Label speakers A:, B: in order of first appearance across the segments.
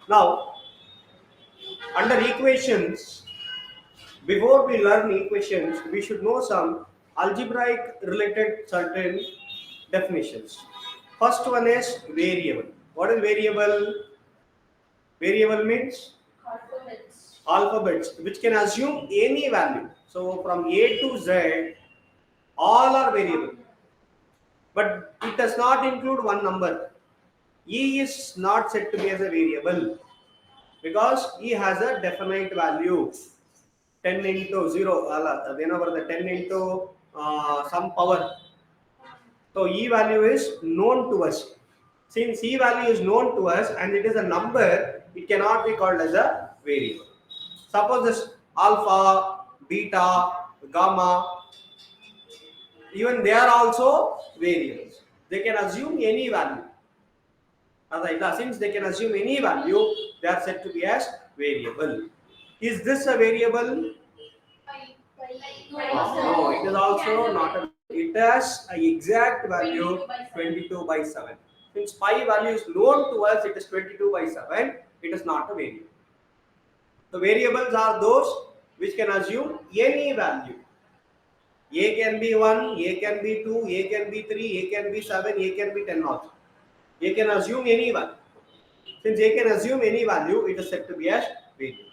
A: Now, under equations, before we learn equations, we should know some algebraic related certain definitions. First one is variable. What is variable? Variable means alphabets which can assume any value. So from A to Z, all are variable. But it does not include one number. E is not said to be as a variable because E has a definite value. 10 into 0, whenever the 10 into some power. So E value is known to us. Since E value is known to us and it is a number, it cannot be called as a variable. Suppose this alpha, beta, gamma, even they are also variables. They can assume any value. Since they can assume any value, they are said to be as variable. Is this a variable? No, it is also not a. It has an exact value 22 by 7. Since pi value is known to us, it is 22 by 7. It is not a variable. The variables are those which can assume any value. A can be 1, A can be 2, A can be 3, A can be 7, A can be 10 also. A can assume any value. Since A can assume any value, it is said to be as variable.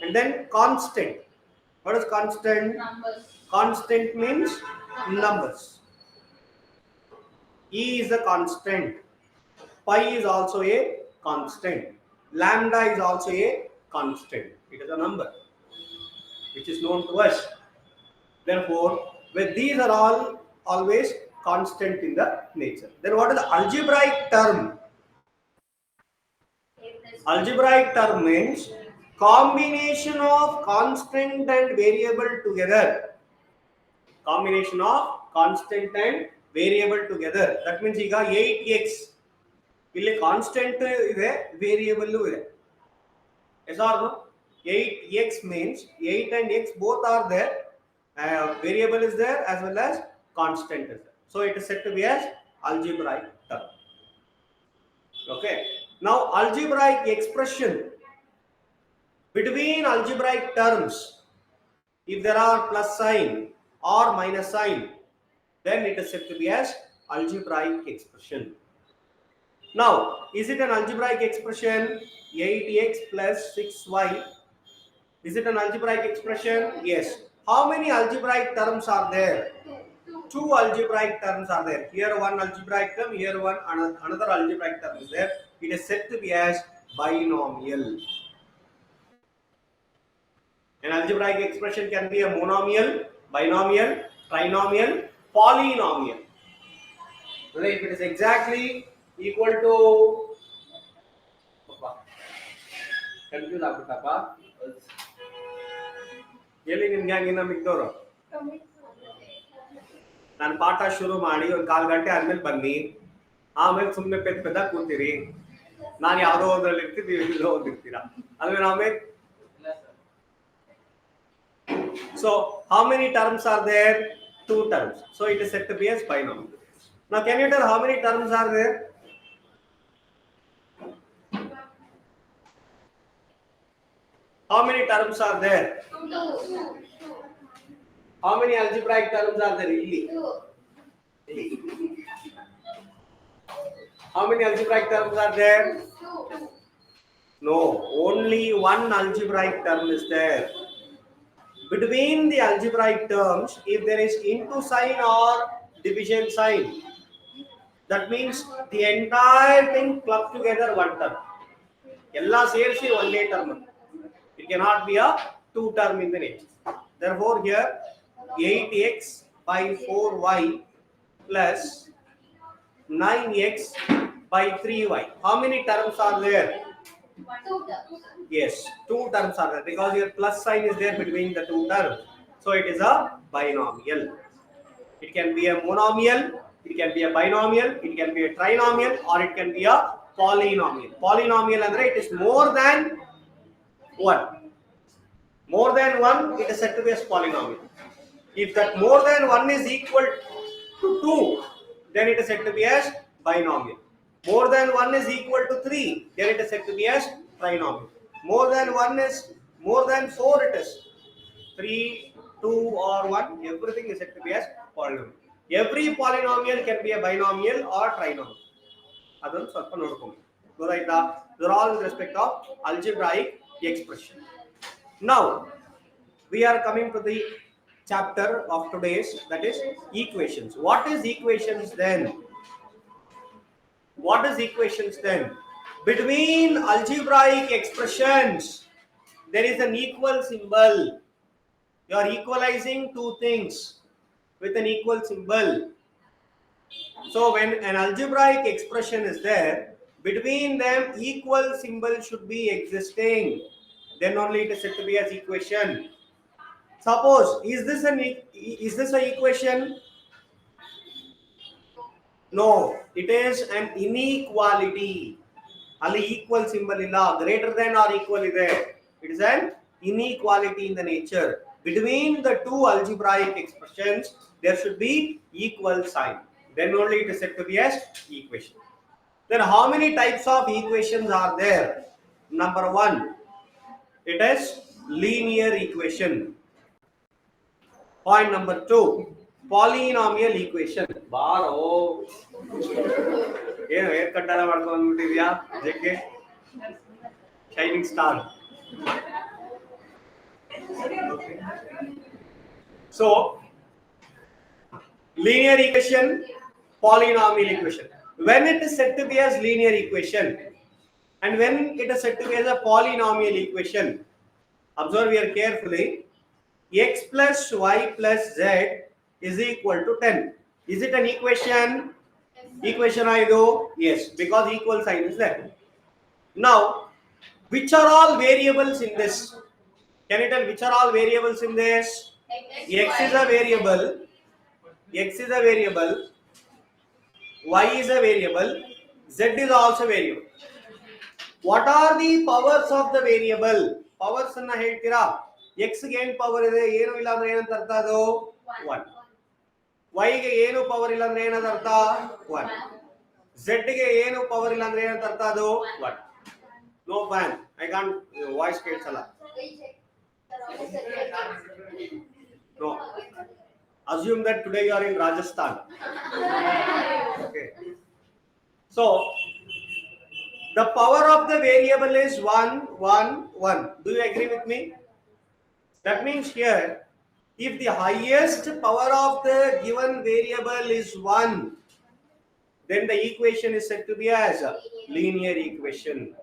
A: And then constant. What is constant?
B: Numbers.
A: Constant means numbers. E is a constant. Pi is also a constant. Lambda is also a constant. It is a number which is known to us. Therefore, when these are all always constant in the nature. Then what is the algebraic term? Algebraic term means combination of constant and variable together. Combination of constant and variable together. That means ಈಗ 8x ಇಲ್ಲಿ constant ಇದೆ variable ಇದೆ. Yes or no? 8x means 8 and x both are there. Variable is there as well as constant is there. So it is said to be as algebraic term. Okay. Now algebraic expression between algebraic terms, if there are plus sign or minus sign, then it is said to be as algebraic expression. Now, is it an algebraic expression? 8x plus 6y. Is it an algebraic expression? Yes. How many algebraic terms are there? Two algebraic terms are there. Here one algebraic term, here one another algebraic term is there. It is said to be as binomial. An algebraic expression can be a monomial, binomial, trinomial, polynomial. If it is exactly equal to confuse ಆಗ್ಬಿಟ್ಟಪ್ಪ ಎಲ್ಲಿ ನಿಮ್ಗೆ ಹಂಗಿನ್ನ ಮಿಕ್ದವರು ನಾನು ಪಾಠ ಶುರು ಮಾಡಿ ಒಂದು 1/4 ಗಂಟೆ ಆದ್ಮೇಲೆ ಬನ್ನಿ ಆಮೇಲೆ ಸುಮ್ಮನೆ ಪೆದ್ದ ಕೂತೀರಿ ನಾನು ಯಾವುದೋ ಒಂದ್ರಲ್ಲಿ ಇರ್ತೀವಿ ಇಲ್ಲೋ ಓದಿರ್ತೀರಾ ಆಮೇಲೆ ಆಮೇಲೆ so how many terms are there? 2 terms. So it is said to be as binomial. Now can you tell how many terms are there? How many terms are there?
B: 2.
A: How many algebraic terms are there? Really?
B: 2.
A: How many algebraic terms are there?
B: 2.
A: No, only one algebraic term is there. Between the algebraic terms, if there is into sign or division sign, that means the entire thing clubbed together one term. Ella serisi only term. It cannot be a 2 term in the nature. Therefore, here 8x by 4y plus 9x by 3y. How many terms are there?
B: 2 terms.
A: Yes, 2 terms are there because your plus sign is there between the 2 terms. So it is a binomial. It can be a monomial, it can be a binomial, it can be a trinomial, or it can be a polynomial. Polynomial andre it is more than 1. More than 1, it is said to be as polynomial. If that more than 1 is equal to 2, then it is said to be as binomial. More than 1 is equal to 3, then it is said to be as trinomial. More than 1 is more than 4 it is. 3, 2 or 1, everything is said to be as polynomial. Every polynomial can be a binomial or trinomial. Adon ಸ್ವಲ್ಪ ನೋಡ್ಕೊಂಡು ಗೊತ್ತಾಯ್ತಾ? They're all with respect of algebraic expression. Now we are coming to the chapter of today's, that is equations. What is equations then? What is equations then? Between algebraic expressions there is an equal symbol. You are equalizing two things with an equal symbol. So when an algebraic expression is there, between them equal symbol should be existing, then only it is said to be as equation. Suppose is this an equation? No, it is an inequality. Ali equal symbol illa, greater than or equal is there. It is an inequality in the nature. Between the two algebraic expressions there should be equal sign, then only it is said to be as equation. Then how many types of equations are there? Number 1, it is linear equation. Point number 2, polynomial equation. Baro ಏನು hair cut ಎಲ್ಲ ಮಾಡ್ಕೊಂಡು ಬಂದ್ಬಿಟ್ಟಿದ್ಯಾ ಜೆಕ್ಕೆ shining star. So linear equation, polynomial equation. When it is said to be as linear equation and when it is said to be as a polynomial equation, observe here carefully. X plus y plus z is equal to 10. Is it an equation? Equation either? Yes, because equal sign is there. Now which are all variables in this? Can you tell which are all variables in this? X is a variable, x is a variable, y is a variable, z is also variable. What are the powers of the variable? Powers ಅನ್ನು ಹೇಳ್ತೀರಾ? x ಗೆ ಏನು power ಇದೆ? ಏನು ಇಲ್ಲ ಅಂದ್ರೆ ಏನಂತ ಅರ್ಥ ಅದು? 1. y ಗೆ ಏನು ಪವರ್ ಇಲ್ಲ ಅಂದ್ರೆ ಏನಂತ ಅರ್ಥ? 1. z ಗೆ ಏನು ಪವರ್ ಇಲ್ಲ ಅಂದ್ರೆ ಏನಂತ ಅರ್ಥ ಅದು? 1. No fan, I can't voice ಕೇಳಿಸಲ್ಲ. No. Assume that today you are in Rajasthan. Okay. So the power of the variable is 1, 1, 1. Do you agree with me? That means here, if the highest power of the given variable is 1, then the equation is said to be as a linear equation.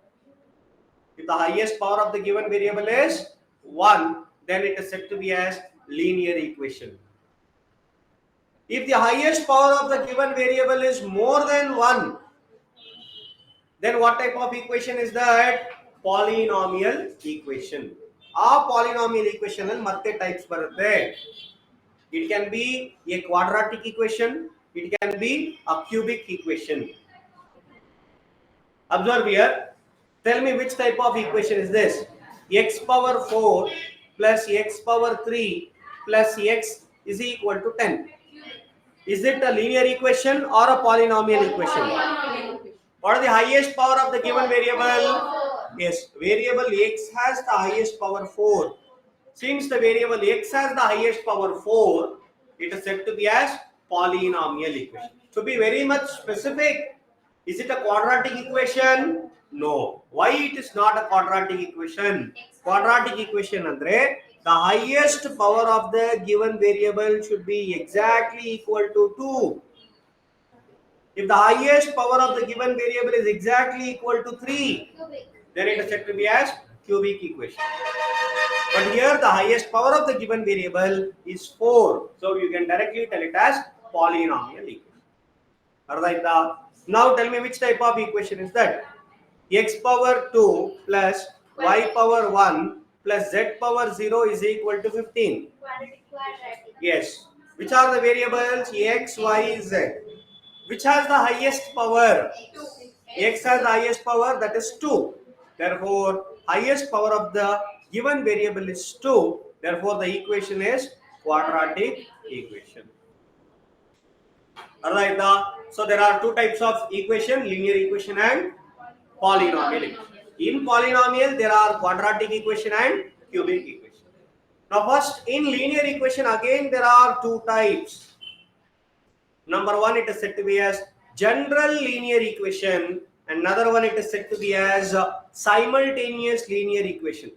A: If the highest power of the given variable is 1, then it is said to be as linear equation. If the highest power of the given variable is more than 1, then what type of equation is that? Polynomial equation. A polynomial equation al matte types barutte. It can be a quadratic equation, it can be a cubic equation. Observe here, tell me which type of equation is this? X power 4 plus x power 3 plus x is equal to 10. Is it a linear equation or a polynomial equation? What is the highest power of the given variable? Yes, variable x has the highest power 4. Since the variable x has the highest power 4, it is said to be as polynomial equation. To be very much specific, is it a quadratic equation? No. Why it is not a quadratic equation? Quadratic equation andre the highest power of the given variable should be exactly equal to 2. If the highest power of the given variable is exactly equal to 3, then it is said to be as cubic equation. But here the highest power of the given variable is 4. So you can directly tell it as polynomial equation. Ardaita? Now tell me which type of equation is that? X power 2 plus y power 1 plus z power 0 is equal to 15. Yes. Which are the variables? X, y, z. Which has the highest power? X has the highest power, that is 2. Therefore, highest power of the given variable is 2. Therefore, the equation is quadratic equation. Alright, so there are two types of equation, linear equation and polynomial equation. In polynomial, there are quadratic equation and cubic equation. Now first, in linear equation, again there are two types. Number one, it is said to be as general linear equation. Another one, it is said to be as simultaneous linear equation.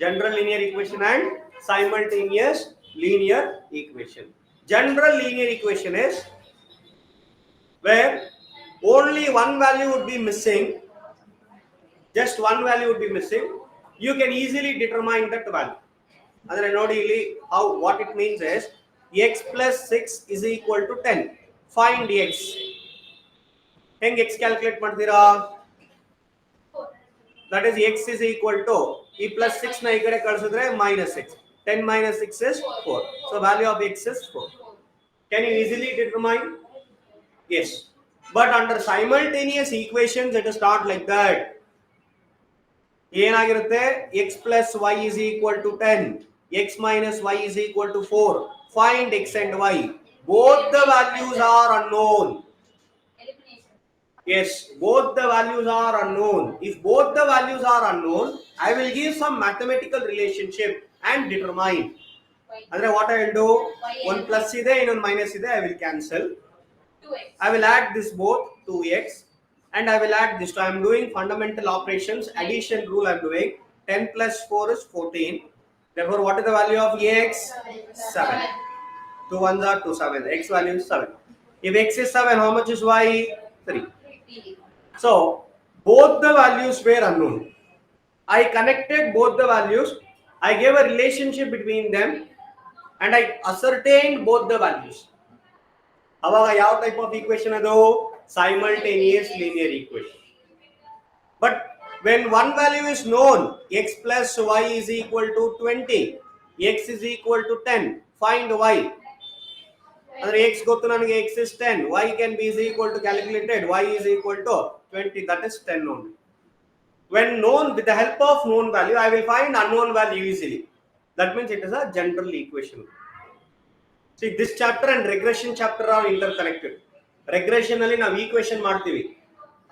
A: General linear equation and simultaneous linear equation. General linear equation is where only one value would be missing, just one value would be missing. You can easily determine that value. Andre nodi illi how what it means is x plus 6 is equal to 10. Find x. Heng x calculate ಮಾಡ್ತೀರಾ? That is x is equal to e plus 6 na ಈ ಕಡೆ ಕಳಿಸಿದ್ರೆ minus 6. 10 minus 6 is 4. So value of x is 4. Can you easily determine? Yes. But under simultaneous equations it is not like that. ಏನಾಗಿರುತ್ತೆ x plus y is equal to 10, x minus y is equal to 4. Find x and y. Both the values are unknown.
B: Elimination.
A: Yes, both the values are unknown. If both the values are unknown, I will give some mathematical relationship and determine. Andre what I will do? One plus ide, ಇನ್ನೊಂದು minus ide, I will cancel.
B: 2x.
A: I will add this both 2x and I will add this. So I am doing fundamental operations, addition rule I am doing. 10 plus 4 is 14. Therefore, what is the value of x? 7. 2 1s are 2 7. X value is 7. If x is 7, how much is y? 3. So, both the values were unknown. I connected both the values. I gave a relationship between them and I ascertained both the values. ಅವಾಗ ಯಾವ type of equation ಅದು simultaneous linear equation. But when one value is known, x plus y is equal to 20, x is equal to 10, find y. Andre x ಗೊತ್ತು ನನಗೆ x is 10, y can be is equal to calculated, y is equal to 20, that is 10 only. When known, with the help of known value, I will find unknown value easily. That means it is a general equation. See, this chapter and regression chapter are interconnected. Regression ಅಲ್ಲಿ ನಾವು equation ಮಾಡ್ತೀವಿ.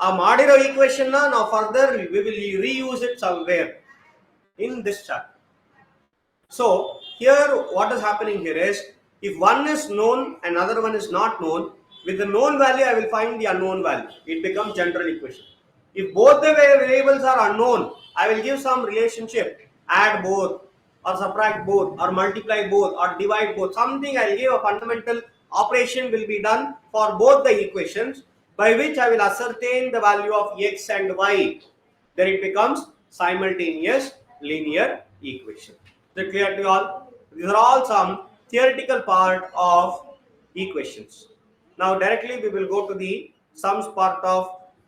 A: ಆ ಮಾಡಿರೋ equation ನ ನಾವು further we will reuse it somewhere in this chapter. So here what is happening here is if one is known and another one is not known, with the known value I will find the unknown value. It becomes general equation. If both the variables are unknown, I will give some relationship, add both or subtract both or multiply both or divide both. Something I will give a fundamental operation will be done for both the equations by which I will ascertain the value of x and y. Then it becomes simultaneous linear equation. Is it clear to you all? These are all some theoretical part of equations. Now directly we will go to the sums part of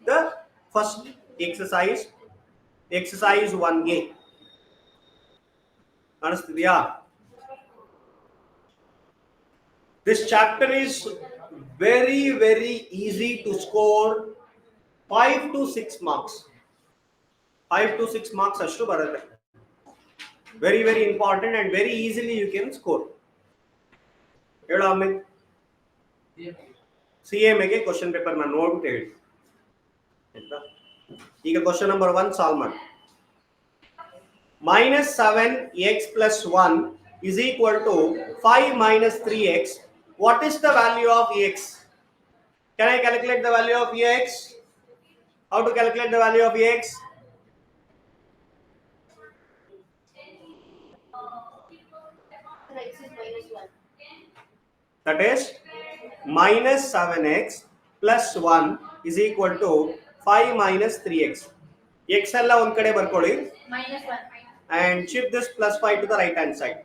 A: the first exercise, exercise 1a. Anastasiya, this chapter is very easy to score 5 to 6 marks. 5 to 6 marks ashtu barutte. Very important and very easily you can score. Helu Amit. CMA ಗೆ question paper na ನೋಡ್ಬಿಟ್ಟು ಹೇಳಿ ಆಯ್ತಾ. ಈಗ question number 1 solve ಮಾಡಿ. Minus 7x plus 1 is equal to 5 minus 3x. What is the value of x? Can I calculate the value of x? How to calculate the value of x?
B: X is minus 1.
A: That is minus 7x plus 1 is equal to 5 minus 3x. x ಎಲ್ಲ ಒಂದು ಕಡೆ ಬರ್ಕೊಳ್ಳಿ
B: Minus 1.
A: and shift this plus 5 to the right hand side.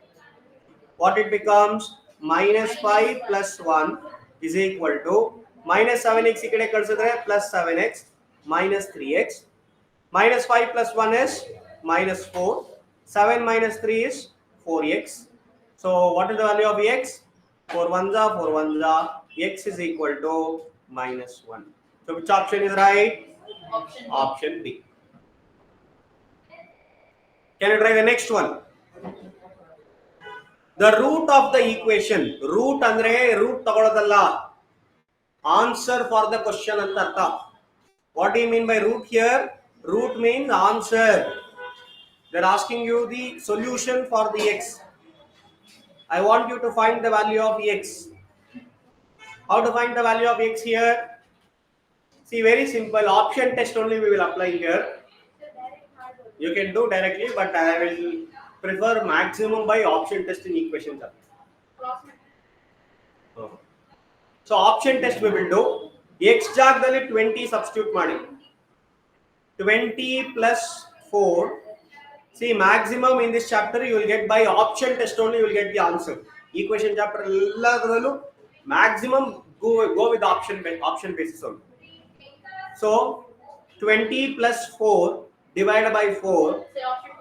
A: What it becomes? Minus 5 plus 1 is equal to minus 7x ಈ ಕಡೆ ಕಳಿಸಿದ್ರೆ plus 7x minus 3x. Minus 5 plus 1 is minus 4. 7 minus 3 is 4x. So what is the value of x? 4 1s are 4 1s are. X is equal to minus 1. So which option is right?
B: Option B.
A: Option B. Can you try the next one? The root of the equation. Root andre root ತಗೊಳ್ಳೋದಲ್ಲ. Answer for the question ಅಂತ ಅರ್ಥ. What do you mean by root here? Root means answer. They're asking you the solution for the x. I want you to find the value of x. How to find the value of x here? See, very simple. Option test only we will apply here. You can do directly, but I will prefer maximum by option test in equation. So option test we will do. X ಜಾಗದಲ್ಲಿ 20 substitute ಮಾಡಿ. 20 plus 4. See, maximum in this chapter you will get by option test only, you will get the answer. Equation chapter ಎಲ್ಲದರಲ್ಲೂ maximum go with option basis only. So 20 plus 4 divided by 4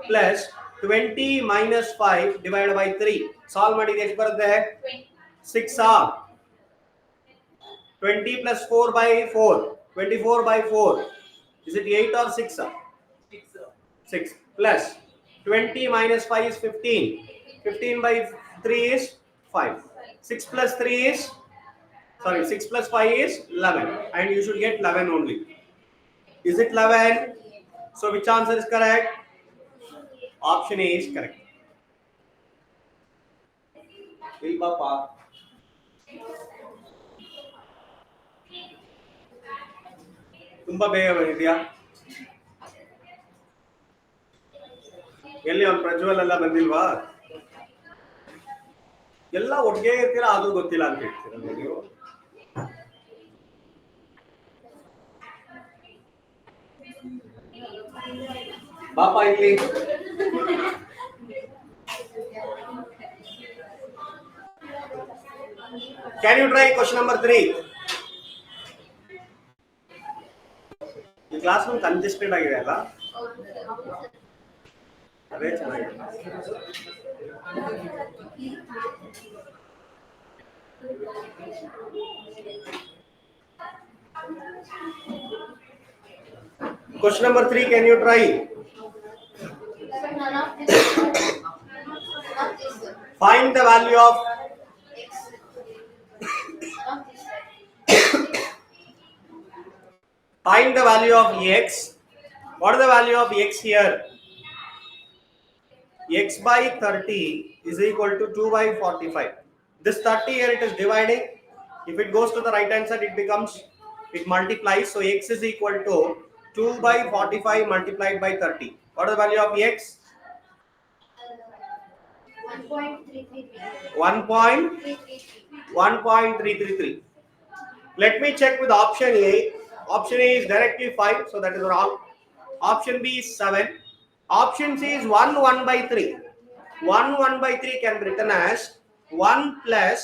A: plus 20 minus 5 divided by 3. Solve ಮಾಡಿದ್ರೆ ಎಷ್ಟು ಬರುತ್ತೆ? 6 20 plus 4 by 4, 24 by 4. Is it 8 or 6? 6 plus 20 minus 5 is 15. 15 by 3 is 5. 6 plus 3 is, sorry, 6 plus 5 is 11. And you should get 11 only. Is it 11? So which answer is correct? Option A is correct. Papa. ತುಂಬಾ ಬೇಗ ಬಂದಿದ್ಯಾ? ಎಲ್ಲಿ ಅವ್ನು ಪ್ರಜ್ವಲ್ ಎಲ್ಲ ಬಂದಿಲ್ವಾ? ಎಲ್ಲ ಒಟ್ಟಿಗೆ ಇರ್ತೀರಾ, ಅದು ಗೊತ್ತಿಲ್ಲ ಅಂತ ಹೇಳ್ತೀರಾ ನೀವು? ಬಾಪ ಇಲ್ಲಿ. Can you try question number 3? ಈ ಕ್ಲಾಸ್ ರೂಮ್ ಕಂಜೆಸ್ಟೆಡ್ ಆಗಿದೆ ಅಲ್ಲ? ಅದೇ ಚೆನ್ನಾಗಿದೆ. Question number 3, can you try? Find the value of find the value of x. What is the value of x here? X by 30 is equal to 2 by 45. This 30 here it is dividing. If it goes to the right hand side, it multiplies. So x is equal to 2 by 45 multiplied by 30. What is the value of x? 1.333. Let me check with option A. Option A is directly 5, so that is wrong. Option B is 7. Option C is 1 by 3. 1 by 3 can be written as 1 plus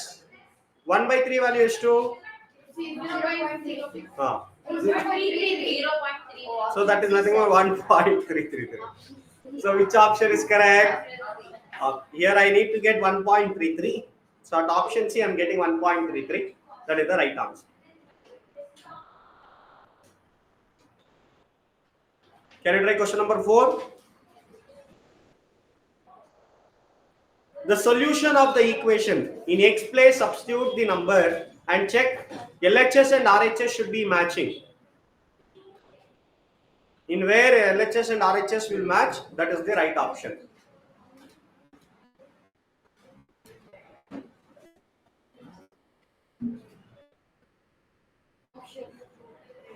A: 1 by 3 value is 2.
B: 0.0.
A: So that is nothing but 1.333. So which option is correct? Here I need to get 1.33. So at option C I am getting 1.33. That is the right answer. Can you try question number 4? The solution of the equation. In x place, substitute the number and check LHS and RHS should be matching. In where LHS and RHS will match, that is the right option.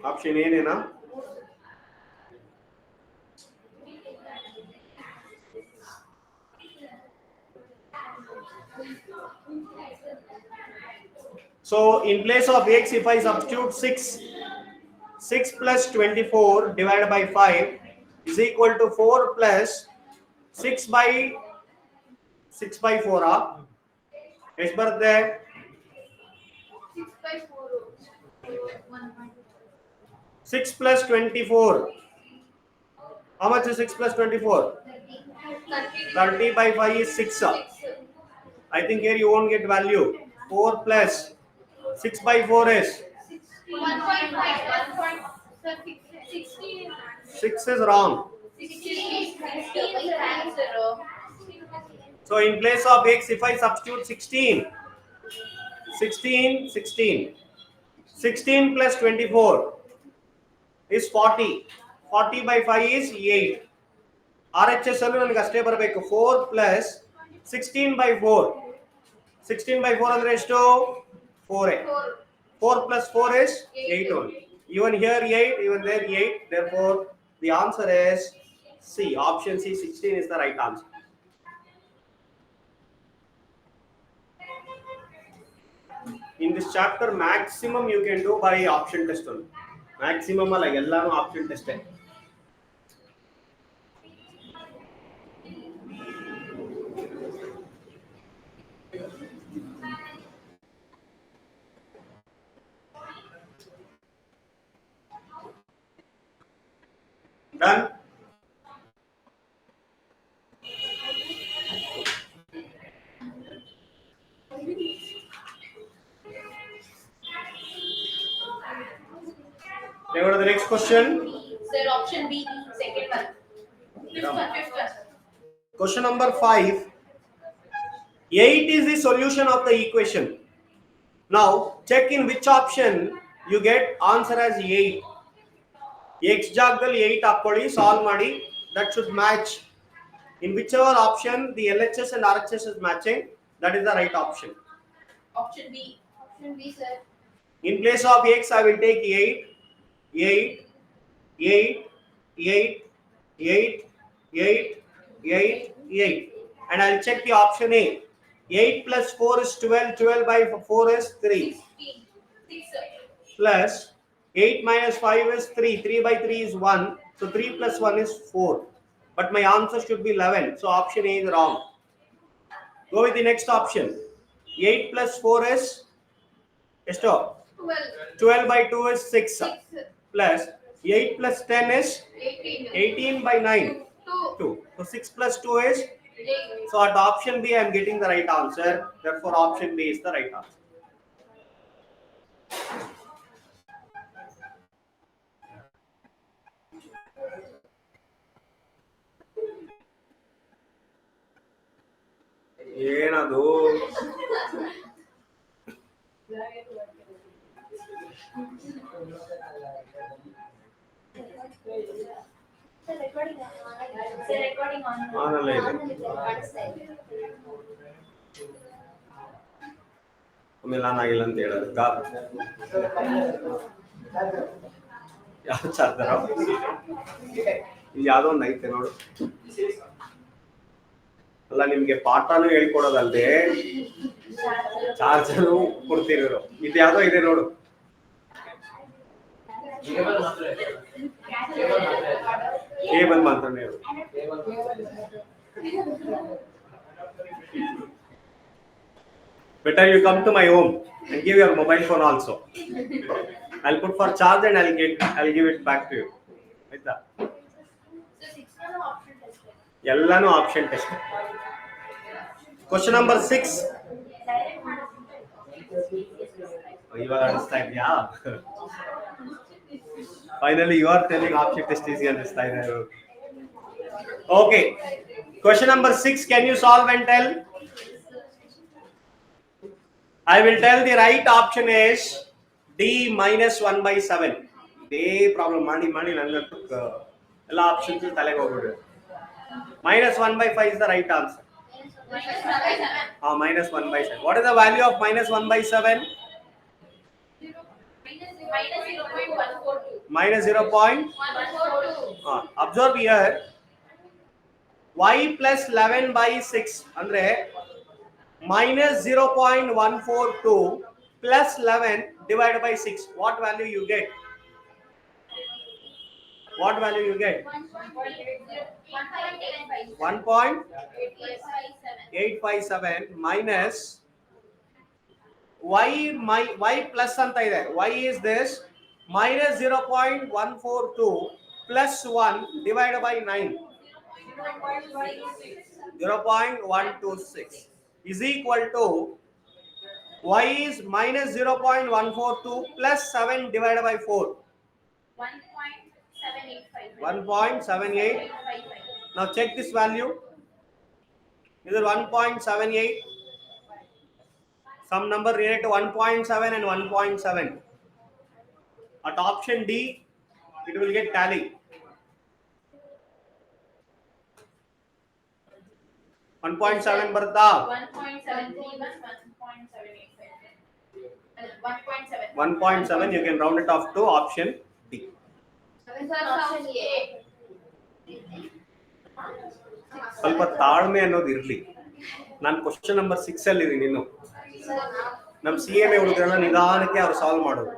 A: Option A na? So in place of x, if I substitute 6 plus 24 divided by 5 is equal to 4 plus 6 by 4. Yes, birthday. 6 plus 24. How much is 6 plus 24? 30 by 5 is 6. I think here you won't get value. 4 plus 6 by 4 is 6 is wrong. So in place of x, if I substitute 16 plus 24 is 40. 40 by 5 is 8. RHS ಅಲ್ಲೂ ನನಗೆ ಅಷ್ಟೇ ಬರಬೇಕು. 4 plus 16 by 4. 16 by 4 ಅಂದ್ರೆ ಎಷ್ಟು? 4a. 4 plus 4 is 8 only. Even here 8, even there 8. Therefore, the answer is C. Option C, 16 is the right answer. In this chapter, maximum you can do by option test only. Maximum ಅಲ್ಲ ಎಲ್ಲಾನು option test. Done? Let's go to the next question.
B: Sir, option B, second one. Fifth one.
A: Question number 5. 8 is the solution of the equation. Now, check in which option you get answer as 8. X ಜಾಗದಲ್ಲಿ 8 ಹಾಕೊಳ್ಳಿ, solve ಮಾಡಿ. That should match. In whichever option the LHS and RHS is matching, that is the right option.
B: Option B. Option B, sir.
A: In place of X, I will take 8, 8, 8, 8, 8, 8, 8, 8. And I will check the option A. 8 plus 4 is 12, 12 by 4 is 3.
B: 6, sir.
A: Plus 8 minus 5 is 3, 3 by 3 is 1. So 3 plus 1 is 4. But my answer should be 11. So option A is wrong. Go with the next option. 8 plus 4 is
B: 12.
A: 12 by 2 is 6.
B: 6.
A: Plus 8 plus 10 is
B: 18.
A: 18 by 9. 2. So 6 plus 2 is.
B: 8.
A: So at option B I am getting the right answer. Therefore option B is the right answer. ಏನದು?
B: Recording on.
A: ಆನಲ್ಲ ಇದೆ. ಆಮೇಲೆ ನಾನಾಗಿಲ್ಲ ಅಂತ ಹೇಳೋದಕ್ಕ? ಯಾವ charger? ಇಲ್ಲಿ ಯಾವುದೋ ಒಂದು ಐತೆ ನೋಡು. ಅಲ್ಲ, ನಿಮ್ಗೆ ಪಾಠನೂ ಹೇಳ್ಕೊಡೋದಲ್ದೆ ಚಾರ್ಜರು ಕೊಡ್ತಿರೋ. ಇದು ಯಾವುದೋ ಇದೆ ನೋಡು. ಕೇಬಲ್ ಮಾತ್ರ ಹೇಳು. Better you come to my home and give your mobile phone also. I'll put for charge and I'll give it back to you. ಆಯ್ತಾ? ಎಲ್ಲಾನು ಆಪ್ಷನ್ ಟೆಸ್ಟ್. Question number 6. ಇವಾಗ ಅನಿಸ್ತಾ ಇದೆಯಾ? Finally you are telling option test easy ಅನಿಸ್ತಾ ಇದೆ. Okay. Question number 6. Can you solve and tell? I will tell the right option is D minus 1 by 7. Day problem ಮಾಡಿ ನನಗಂತೂ ಎಲ್ಲ options ತಲೆಗೆ ಹೋಗ್ಬಿಡು. Minus 1 by 5 is the right answer. Minus 1 by 7. What is the value of minus 1 by 7? Minus 0.142. Observe here. Y plus 11 by 6 andre minus 0.142 plus 11 divided by 6. What value you get? What value you get? 1.857 minus y plus anta ide. Y is this minus 0.142 plus 1 divided by 9. 0.126 is equal to y is minus 0.142 plus 7 divided by 4. 1.78. Now check this value. Is it 1.78? Some number related to 1.7 and 1.7. At option D, it will get tally. 1.7 ಬರ್ತಾ 1.7 you can round it off to option D. ಸ್ವಲ್ಪ ತಾಳ್ಮೆ ಅನ್ನೋದು ಇರಲಿ. ನಾನು question number 6 ಅಲ್ಲಿ ಇದೀನಿ. ಇನ್ನು ನಮ್ಮ CMA ಹುಡುಗರೆಲ್ಲ ನಿಧಾನಕ್ಕೆ ಅವ್ರು ಸಾಲ್ವ್ ಮಾಡೋದು.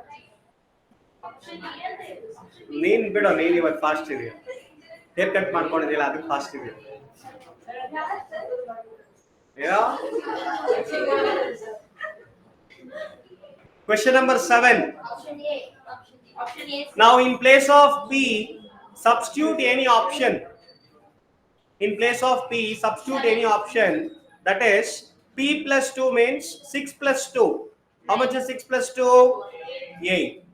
A: ನೀನ್ ಬಿಡೋ, ನೀನ್ ಇವತ್ತು ಫಾಸ್ಟ್ ಇದೆಯಾ, ಹೇರ್ ಕಟ್ ಮಾಡ್ಕೊಂಡಿದ್ದಿಲ್ಲ ಅದಕ್ಕೆ ಫಾಸ್ಟ್ ಇದೆಯಾ. Question number 7. Now in place of P, substitute any option. In place of P, substitute any option. That is, P plus 2 means 6 plus 2. How much is 6 plus 2? 8.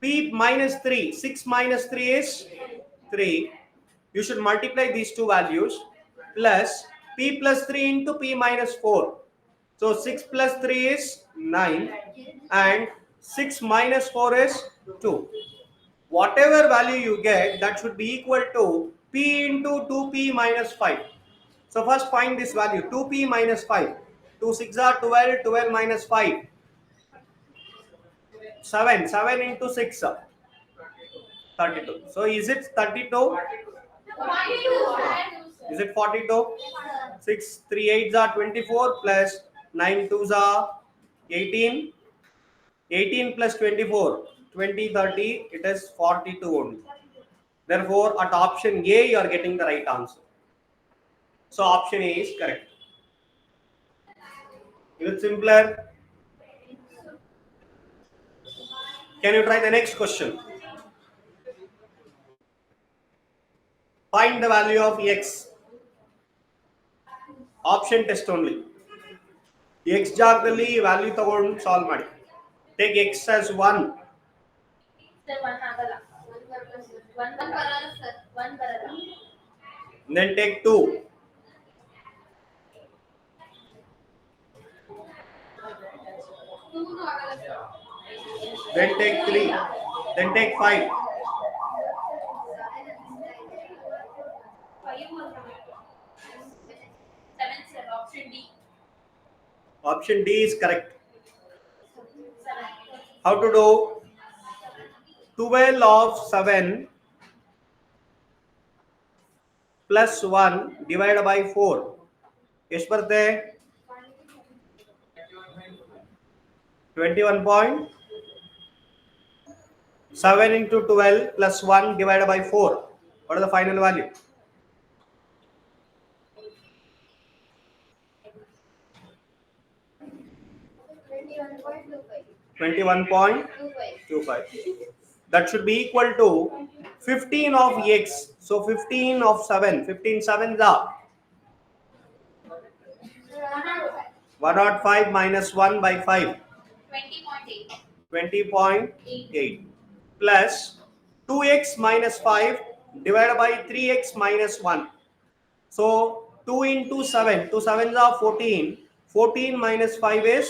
A: P minus 3. 6 minus 3 is 3. You should multiply these two values. Plus P plus 3 into P minus 4. So 6 plus 3 is 9. And 6 minus 4 is 2. Whatever value you get, that should be equal to P into 2P minus 5. So first find this value, 2P minus 5. 2 6 are 12, 12 minus 5. 7 into 6, 32. So is it 32? Is it 42? 6, 3 8s are 24 plus 9 2s are 18. 18 plus 24, 20, 30, it is 42 only. Therefore, at option A, you are getting the right answer. So, option A is correct. Is it simpler? Can you try the next question? Find the value of x. Option test only. X ಜಾಗದಲ್ಲಿ value ತಗೊಂಡು solve ಮಾಡಿ. Take x as 1. Then take 2. Then take 3. Then take 5. Option D is correct. How to do? 12 of 7 plus 1 divided by 4. ಎಷ್ಟು ಬರುತ್ತೆ? 21.7 into 12 plus 1 divided by 4. What is the final value? 21.25. That should be equal to 15 of x. So 15 of 7. 15 7s are 105 minus 1 by 5. 20.8 plus 2x minus 5 divided by 3x minus 1. So 2 into 7. 2 7s are 14. 14 minus 5 is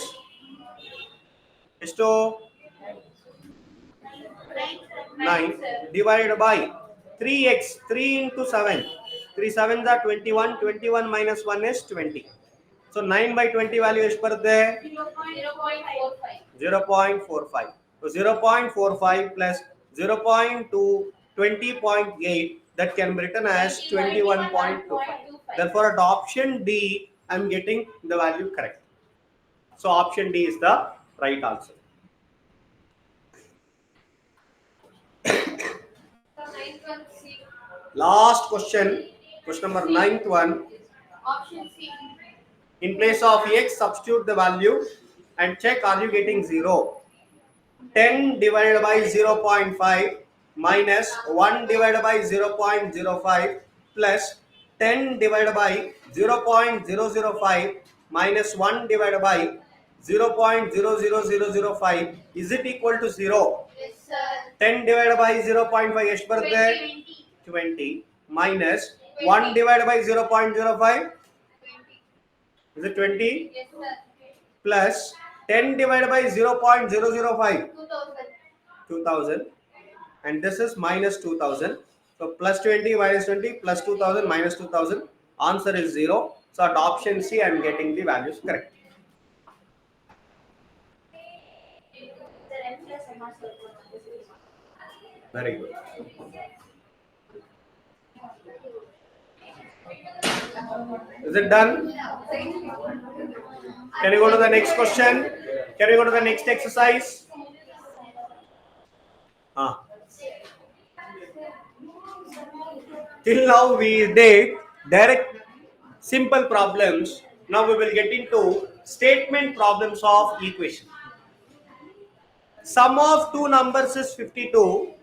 A: 9 divided by 3x. 3 into 7. 3 7s are 21. 21 minus 1 is 20. So 9 by 20 value is per there 0.45. So 0.45 plus 0.2 20.8, that can be written as 21.25. Therefore at option D I am getting the value correct. So option D is the right answer. Last question, question number 9th one.
B: Option C.
A: In place of x, substitute the value and check are you getting 0. 10 divided by 0.5 minus 1 divided by 0.05 plus 10 divided by 0.005 minus 1 divided by 0.00005. Is it equal to 0?
B: Yes, sir.
A: 10 divided by 0.5 ಎಷ್ಟು ಬರುತ್ತೆ? 20 minus 1 divided by 0.05. Is it 20?
B: Yes, sir.
A: Plus 10 divided by 0.005. 2000. And this is minus 2000. So plus 20 minus 20 plus 2000 minus 2000. Answer is 0. So at option C, I am getting the values correct. Very good. Is it done? Can you go to the next question? Can you go to the next exercise? Till now we did direct simple problems. Now we will get into statement problems of equation. Sum of two numbers is 52.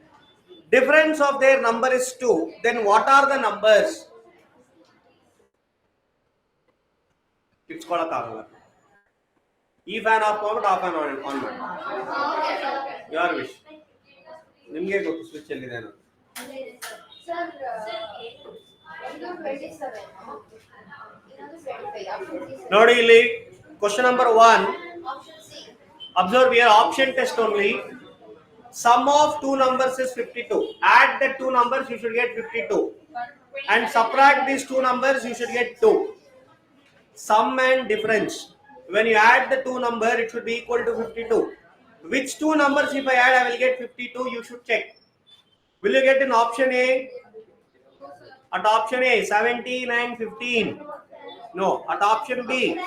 A: Difference of their number is 2. Then what are the numbers? It's called a ಈ fan of ಮಾಡ್ಬಿಟ್ಟು ಆ fan on ಮಾಡಿ. ಯಾರ wish ನಿಮಗೆ ಗೊತ್ತು switch ಎಲ್ಲಿದೆ ಅನ್ನೋದು. ನೋಡಿ ಇಲ್ಲಿ question number 1. Observe here, option test only. Sum of two numbers is 52. Add the two numbers, you should get 52. And subtract these two numbers, you should get 2. Sum and difference. When you add the two numbers, it should be equal to 52. Which two numbers if I add, I will get 52, you should check. Will you get in option A? At option A, 17 and 15. No. At option B,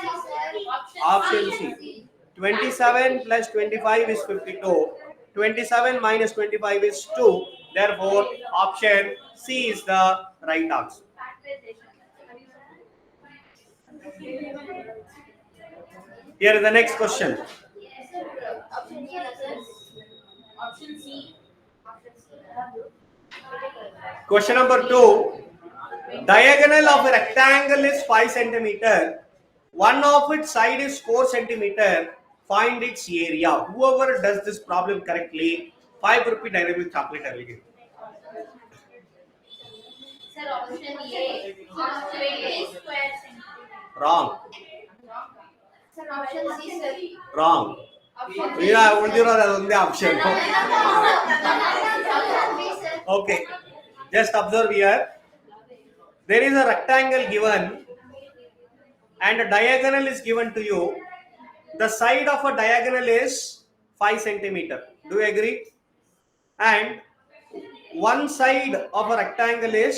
A: option C. 27 plus 25 is 52. 27 minus 25 is 2. Therefore, option C is the right answer. Here is the next question. Question number 2. Diagonal of a rectangle is 5 centimeter. One of its side is 4 centimeter. Find its area. Whoever does this problem correctly, 5 rupee dynamic chocolate I will give.
B: Sir, option A. 20 square centimeter.
A: Wrong.
B: Sir, option C, sir.
A: Wrong. Yeah, only option. Okay. Just observe here. There is a rectangle given and a diagonal is given to you. The side of a diagonal is 5 centimeter. Do you agree? And one side of a rectangle is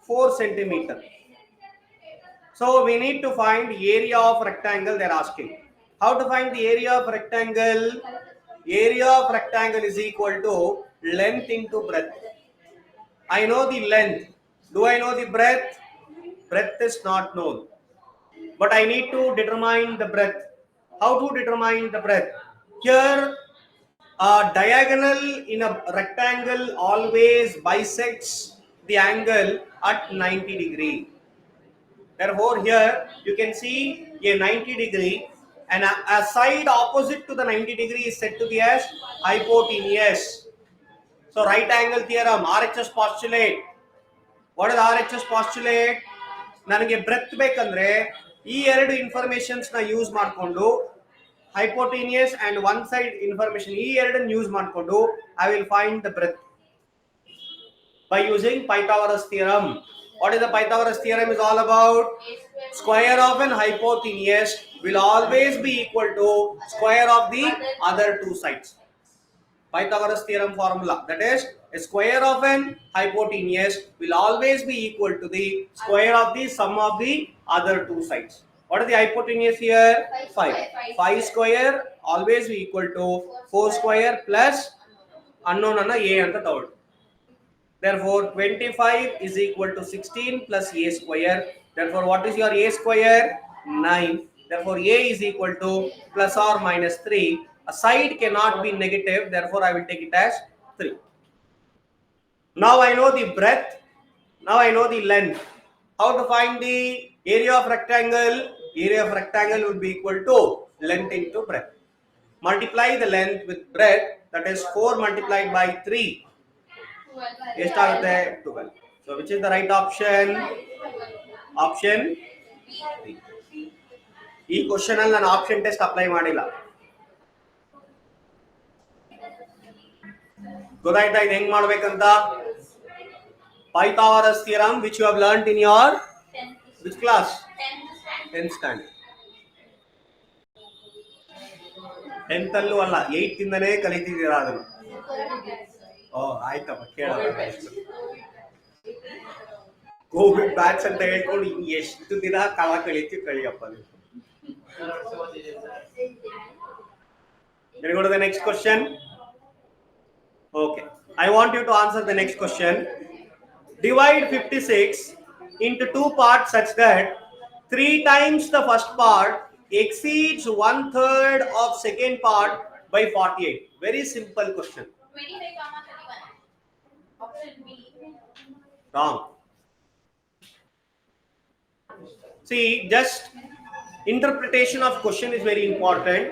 A: 4 centimeter. So we need to find area of rectangle. They are asking. How to find the area of rectangle? Area of rectangle is equal to length into breadth. I know the length. Do I know the breadth? Breadth is not known. But I need to determine the breadth. How to determine the breadth? Here, a diagonal in a rectangle always bisects the angle at 90 degree. Therefore, here you can see a 90 degree and a side opposite to the 90 degree is said to be as hypotenuse. So, right angle theorem, RHS postulate. What is RHS postulate? ನನಗೆ breath ಬೇಕಂದ್ರೆ ಈ ಎರಡು informations ನ use ಮಾಡಿಕೊಂಡು hypotenuse and one side information ಈ ಎರಡನ್ನು use ಮಾಡಿಕೊಂಡು I will find the breadth by using Pythagoras theorem. What is the Pythagoras theorem is all about? Square of an hypotenuse will always be equal to square of the other two sides. Pythagoras theorem formula, that is a square of an hypotenuse will always be equal to the square of the sum of the other two sides. What is the hypotenuse here? 5. 5 square always be equal to 4 square plus unknown anna a anta tagolli. Therefore 25 is equal to 16 plus a square. Therefore what is your a square? 9. Therefore a is equal to plus or minus 3. A side cannot be negative, therefore I will take it as 3. Now I know the breadth. Now I know the length. How to find the area of rectangle? Area of rectangle would be equal to length into breadth. Multiply the length with breadth, that is 4 multiplied by 3. ಎಷ್ಟಾಗುತ್ತೆ 12. So which is the right option? Option B. ಈ question ಅಲ್ಲಿ ನಾನು option test apply ಮಾಡಿಲ್ಲ. ಗೊತ್ತಾಯ್ತಾ ಇದು ಹೆಂಗ್ ಮಾಡ್ಬೇಕಂತ? Pythagoras theorem which you have learnt in your which class? 10th standard. 10th ಅಲ್ಲೂ ಅಲ್ಲ 8th ಇಂದನೇ ಕಲಿತಿದ್ದೀರಾ ಅದನ್ನು. ಆಯ್ತಪ್ಪ ಕೇಳೋಣ. ಕೋವಿಡ್ ಬ್ಯಾಚ್ ಅಂತ ಹೇಳ್ಕೊಂಡು ಎಷ್ಟು ದಿನ ಕಾಲ ಕಳಿಯಪ್ಪ ನೀವು. Can you go to the next question? Okay. I want you to answer the next question. Divide 56 into two parts such that 3 times the first part exceeds 1/3 of second part by 48. Very simple question.
B: 25, 31. Option B.
A: Wrong. See, just interpretation of question is very important.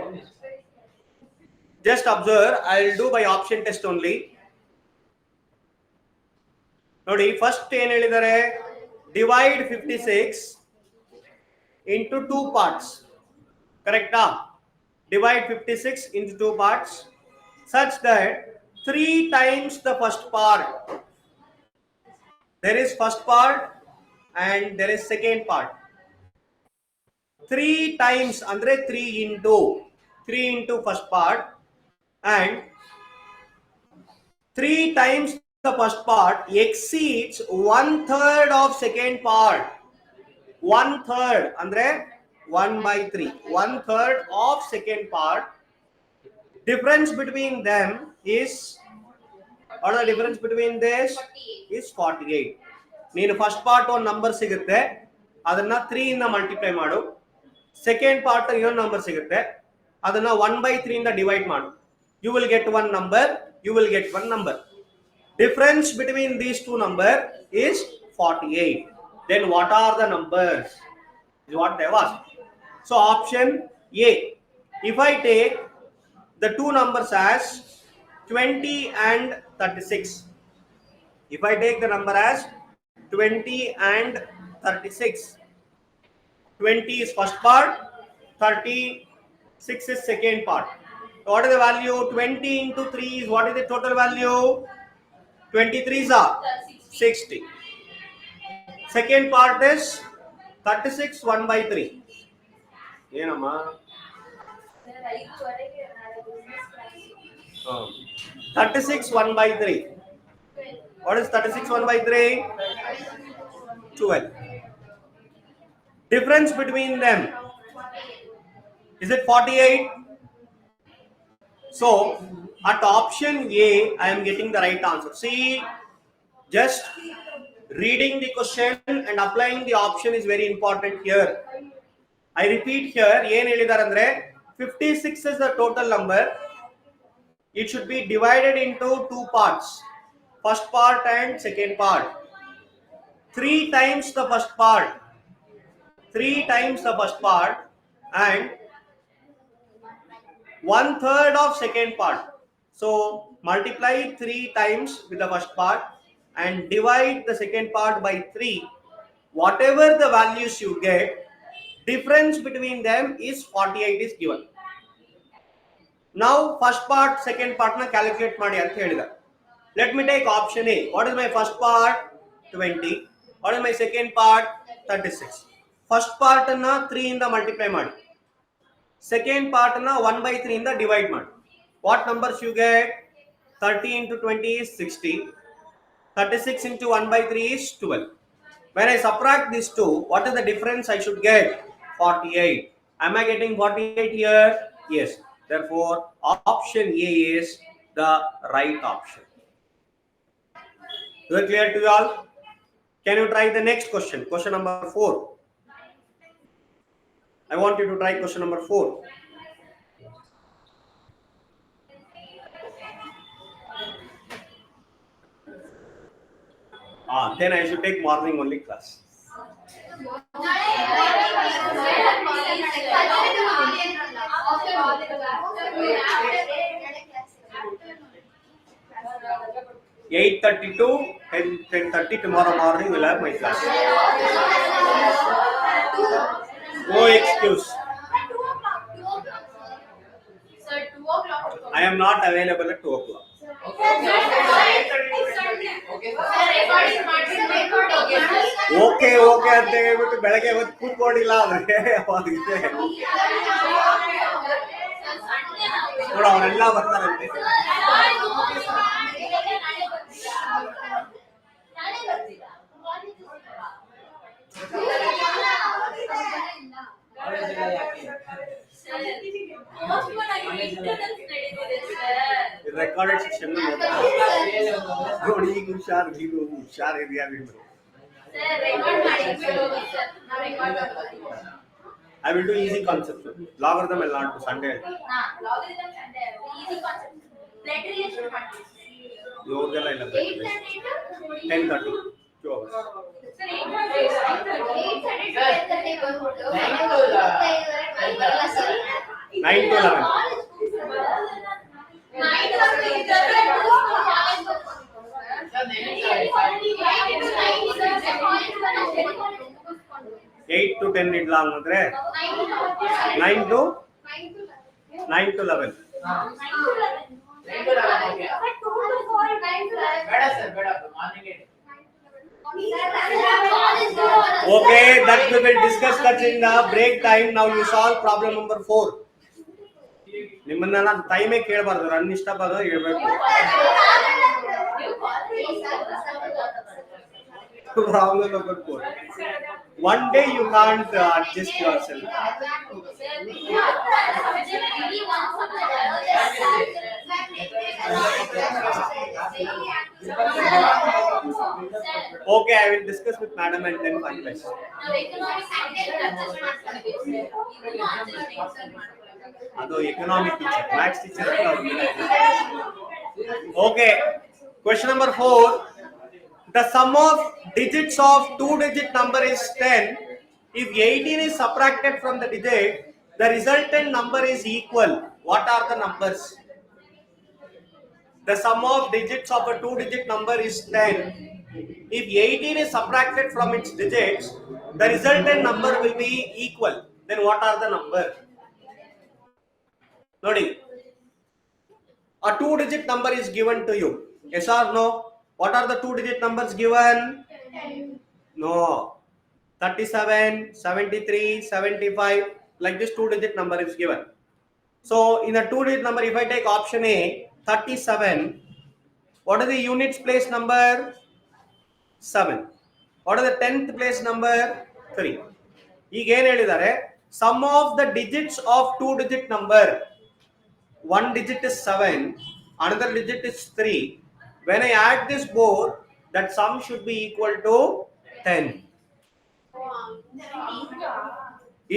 A: Just observe. I'll do by option test only. ನೋಡಿ first ಏನು ಹೇಳಿದ್ದಾರೆ, divide 56 into two parts. ಕರೆಕ್ಟಾ? Divide 56 into two parts such that 3 times the first part. There is first part and there is second part. 3 times andre 3 into first part and 3 times the first part exceeds 1/3 of second part. 1/3 andre 1/3. 1/3 of second part. Difference between them is, what is the difference between this?
B: 48.
A: Is 48. ನೀನು first part ಒಂದು number ಸಿಗುತ್ತೆ, ಅದನ್ನ 3 ಇಂದ multiply ಮಾಡು. Second part ಇನ್ನೊಂದು number ಸಿಗುತ್ತೆ, ಅದನ್ನ 1/3 ಇಂದ ಡಿವೈಡ್ ಮಾಡು. You will get one number. You will get one number. Difference between these two numbers is 48. Then what are the numbers? Is what they asked. So option A. If I take the two numbers as 20 and 36. If I take the number as 20 and 36. 20 is first part, 36 is second part. So what is the value? 20 into 3 is, what is the total value? 23s are 60. Second part is 36 1/3. ಏನಮ್ಮ? 36 1/3. What is 36 1/3? 12. Difference between them, is it 48? So at option A I am getting the right answer. See, just reading the question and applying the option is very important here. I repeat here, ಏನು ಹೇಳಿದ್ದಾರೆ ಅಂದ್ರೆ 56 is the total number. It should be divided into two parts, first part and second part. 3 times the first part, 3 times the first part and 1/3 of second part. So multiply 3 times with the first part and divide the second part by 3. Whatever the values you get, difference between them is 48 is given. Now first part second part na calculate ಮಾಡಿ ಅಂತ ಹೇಳಿದ್ದಾರೆ. Let me take option A. What is my first part? 20. What is my second part? 36. First part ಅನ್ನ 3 ಇಂದ multiply ಮಾಡಿ, second part ಅನ್ನ 1/3 ಇಂದ divide ಮಾಡಿ. What numbers you get? 30 into 20 is 60. 36 into 1/3 is 12. When I subtract these two, what is the difference I should get? 48. Am I getting 48 here? Yes. Therefore, option A is the right option. Is it clear to you all? Can you try the next question? Question number 4. I want you to try question number 4. Then I should take morning only class.
B: Yeah.
A: 8:30 to 10:30 tomorrow morning will have my class. No excuse.
B: Sir, 2 o'clock.
A: I am not available at 2 o'clock.
B: Okay.
A: Okay. Okay okay ಅಂತ ಹೇಳ್ಬಿಟ್ಟು ಬೆಳಗ್ಗೆ ಹೊತ್ತು ಕೂತ್ಕೊಂಡಿಲ್ಲ ಅಂದ್ರೆ ಅವಾಗ ಇದೆ. ನೋಡ ಅವರೆಲ್ಲ ಬರ್ತಾರಂತೆ. Recorded session ನೋಡಿ, ಈಗ ಹುಷಾರಿದೆಯಾ ನೀವು? I will do easy concept. Logarithm will not do Sunday.
B: Logarithm Sunday. Easy concept. Blood relation ಮಾಡ್ತೀವಿ.
A: ಯೋಗಲ್ಲ ಇಲ್ಲ. 10:30. 2 hours.
B: Sir, 8:30 ಬಂದ್ಬಿಟ್ಟು 9
A: to 11. Eight to 10 ಇಡ್ಲ ಅಂದ್ರೆ 9 to 11. Okay, that we will discuss that in the break time. Now you solve problem number 4. ನಿಮ್ಮನ್ನೆಲ್ಲ ಟೈಮೇ ಕೇಳಬಾರ್ದು, run ಇಷ್ಟ ಬಂದ್ರೆ ಹೇಳ್ಬೇಕು. Problem number 4. One day you can't adjust yourself. Okay, I will discuss with madam and then finalize. Ado economic teacher, maths teacher. Okay, question number 4. The sum of digits of two-digit number is 10. If 18 is subtracted from the digit, the resultant number is equal. What are the numbers? The sum of digits of a two-digit number is 10. If 18 is subtracted from its digits, the resultant number will be equal. Then what are the number? Nodi, a two-digit number is given to you. Yes or no? What are the two-digit numbers given? No. 37, 73, 75. Like this two-digit number is given. So in a two-digit number, if I take option A, 37, what is the units place number? 7. What is the 10th place number? 3. ಈಗ ಏನು ಹೇಳಿದ್ದಾರೆ? Sum of the digits of two-digit number. One digit is 7, another digit is 3. When I add this both, that sum should be equal to 10.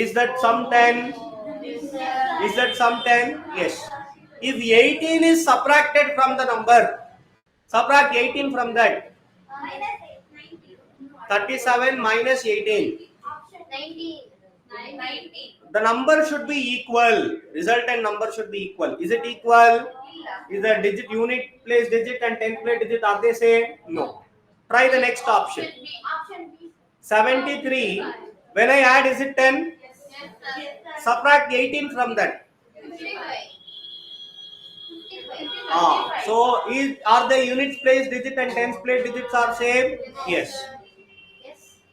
A: Is that sum 10? Is that sum 10? Yes. If 18 is subtracted from the number, subtract 18 from that. 37 minus 18.
B: 19.
A: The number should be equal. Resultant number should be equal. Is it equal? Is the digit unit place digit and 10th place digit are they same? No. Try the next option. 73. When I add, is it 10? Subtract 18 from that. So are the units place digit and 10th place digits are same? Yes.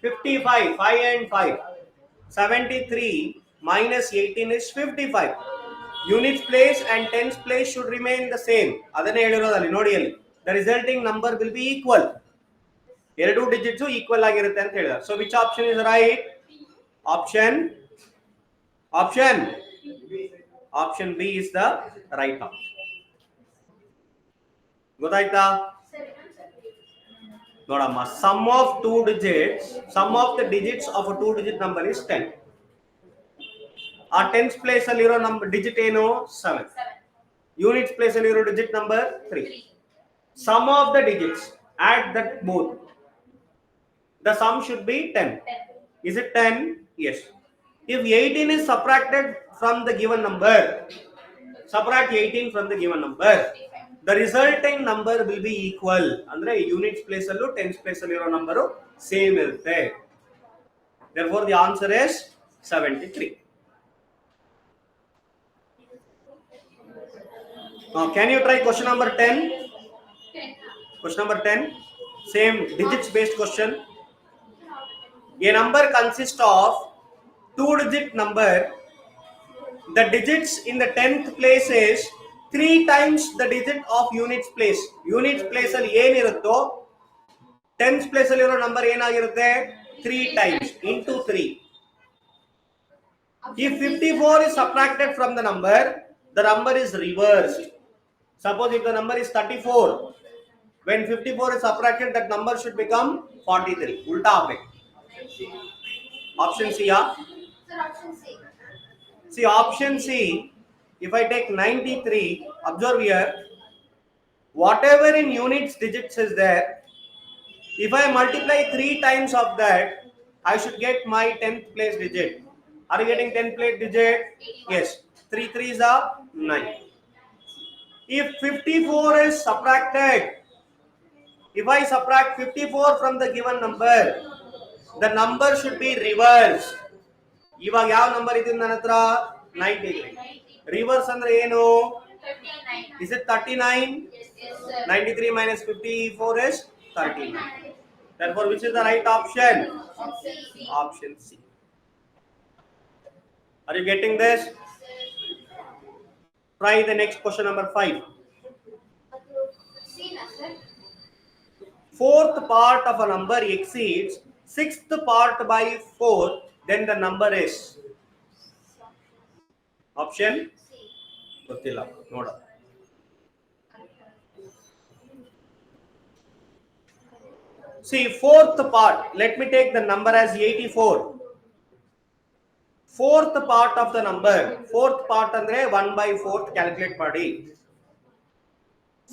A: 55. 5 and 5. 73 minus 18 is 55. Units place and tens place should remain the same. ಅದನ್ನೇ ಹೇಳಿರೋದಲ್ಲಿ ನೋಡಿ ಅಲ್ಲಿ. The resulting number will be equal. ಎರಡು digits equal ಆಗಿರುತ್ತೆ ಅಂತ ಹೇಳಿದ್ದಾರೆ. So which option is right? Option B is the right option. ಗೊತ್ತಾಯ್ತಾ? ನೋಡಮ್ಮ, sum of the digits of a two digit number is 10. ಆ ಟೆನ್ಸ್ ಪ್ಲೇಸ್ ಅಲ್ಲಿ ಇರೋ number digit ಏನು? 7. ಯೂನಿಟ್ಸ್ ಪ್ಲೇಸ್ ಅಲ್ಲಿ ಇರೋ digit number 3. Sum of the digits, add that both. The sum should be 10. Is it 10? Yes. If 18 is subtracted from the given number, subtract 18 from the given number, the resulting number will be equal. ಅಂದ್ರೆ units place ಅಲ್ಲೂ tense place ಅಲ್ಲಿ ಇರೋ number same ಇರುತ್ತೆ. Therefore the answer is 73. Can you try question number 10? Question number 10, same digits based question. A number consists of two-digit number. The digits in the 10th place is 3 times the digit of units place. Units place ಅಲ್ಲಿ ಏನಿರುತ್ತೋ 10th place ಅಲ್ಲಿ ಇರೋ number ಏನಾಗಿರುತ್ತೆ 3 times into 3. If 54 is subtracted from the number is reversed. Suppose if the number is 34, when 54 is subtracted, that number should become 43. Ulta aapne. Option C, yeah?
B: Sir, option C.
A: See, option C, if I take 93, observe here, whatever in units digits is there, if I multiply 3 times of that, I should get my 10th place digit. Are you getting 10th place digit?
B: 81.
A: Yes. 3 3s are 9. If 54 is subtracted, if I subtract 54 from the given number, the number should be reversed. ಇವಾಗ ಯಾವ number ಇದೆ ನನ್ನ ಹತ್ರ 93. Reverse ಅಂದ್ರೆ ಏನು?
B: 39.
A: Is it 39?
B: Yes, sir.
A: 93 minus 54 is 39. Therefore, which is the right option?
B: Option C.
A: Option C. Are you getting this? Try the next question number 5.
B: C, na, sir.
A: Fourth part of a number exceeds sixth part by 4, then the number is option
B: C.
A: ಗೊತ್ತಿಲ್ಲ ನೋಡ. See, fourth part, let me take the number as 84. Fourth part of the number, fourth part andre 1 by 4th calculate ಮಾಡಿ.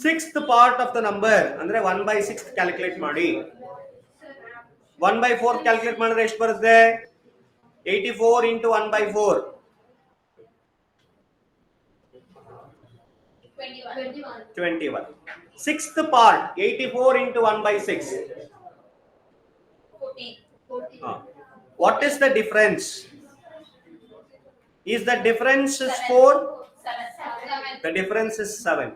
A: Sixth part of the number ಅಂದ್ರೆ 1 by 6th calculate ಮಾಡಿ. 1 by 4th calculate ಮಾಡಿದ್ರೆ ಎಷ್ಟು ಬರುತ್ತೆ? 84 into 1 by 4.
B: 21.
A: 21. Sixth part, 84 into 1 by 6.
B: 14.
A: What is the difference? Is the difference is 4?
B: 7.
A: The difference is 7.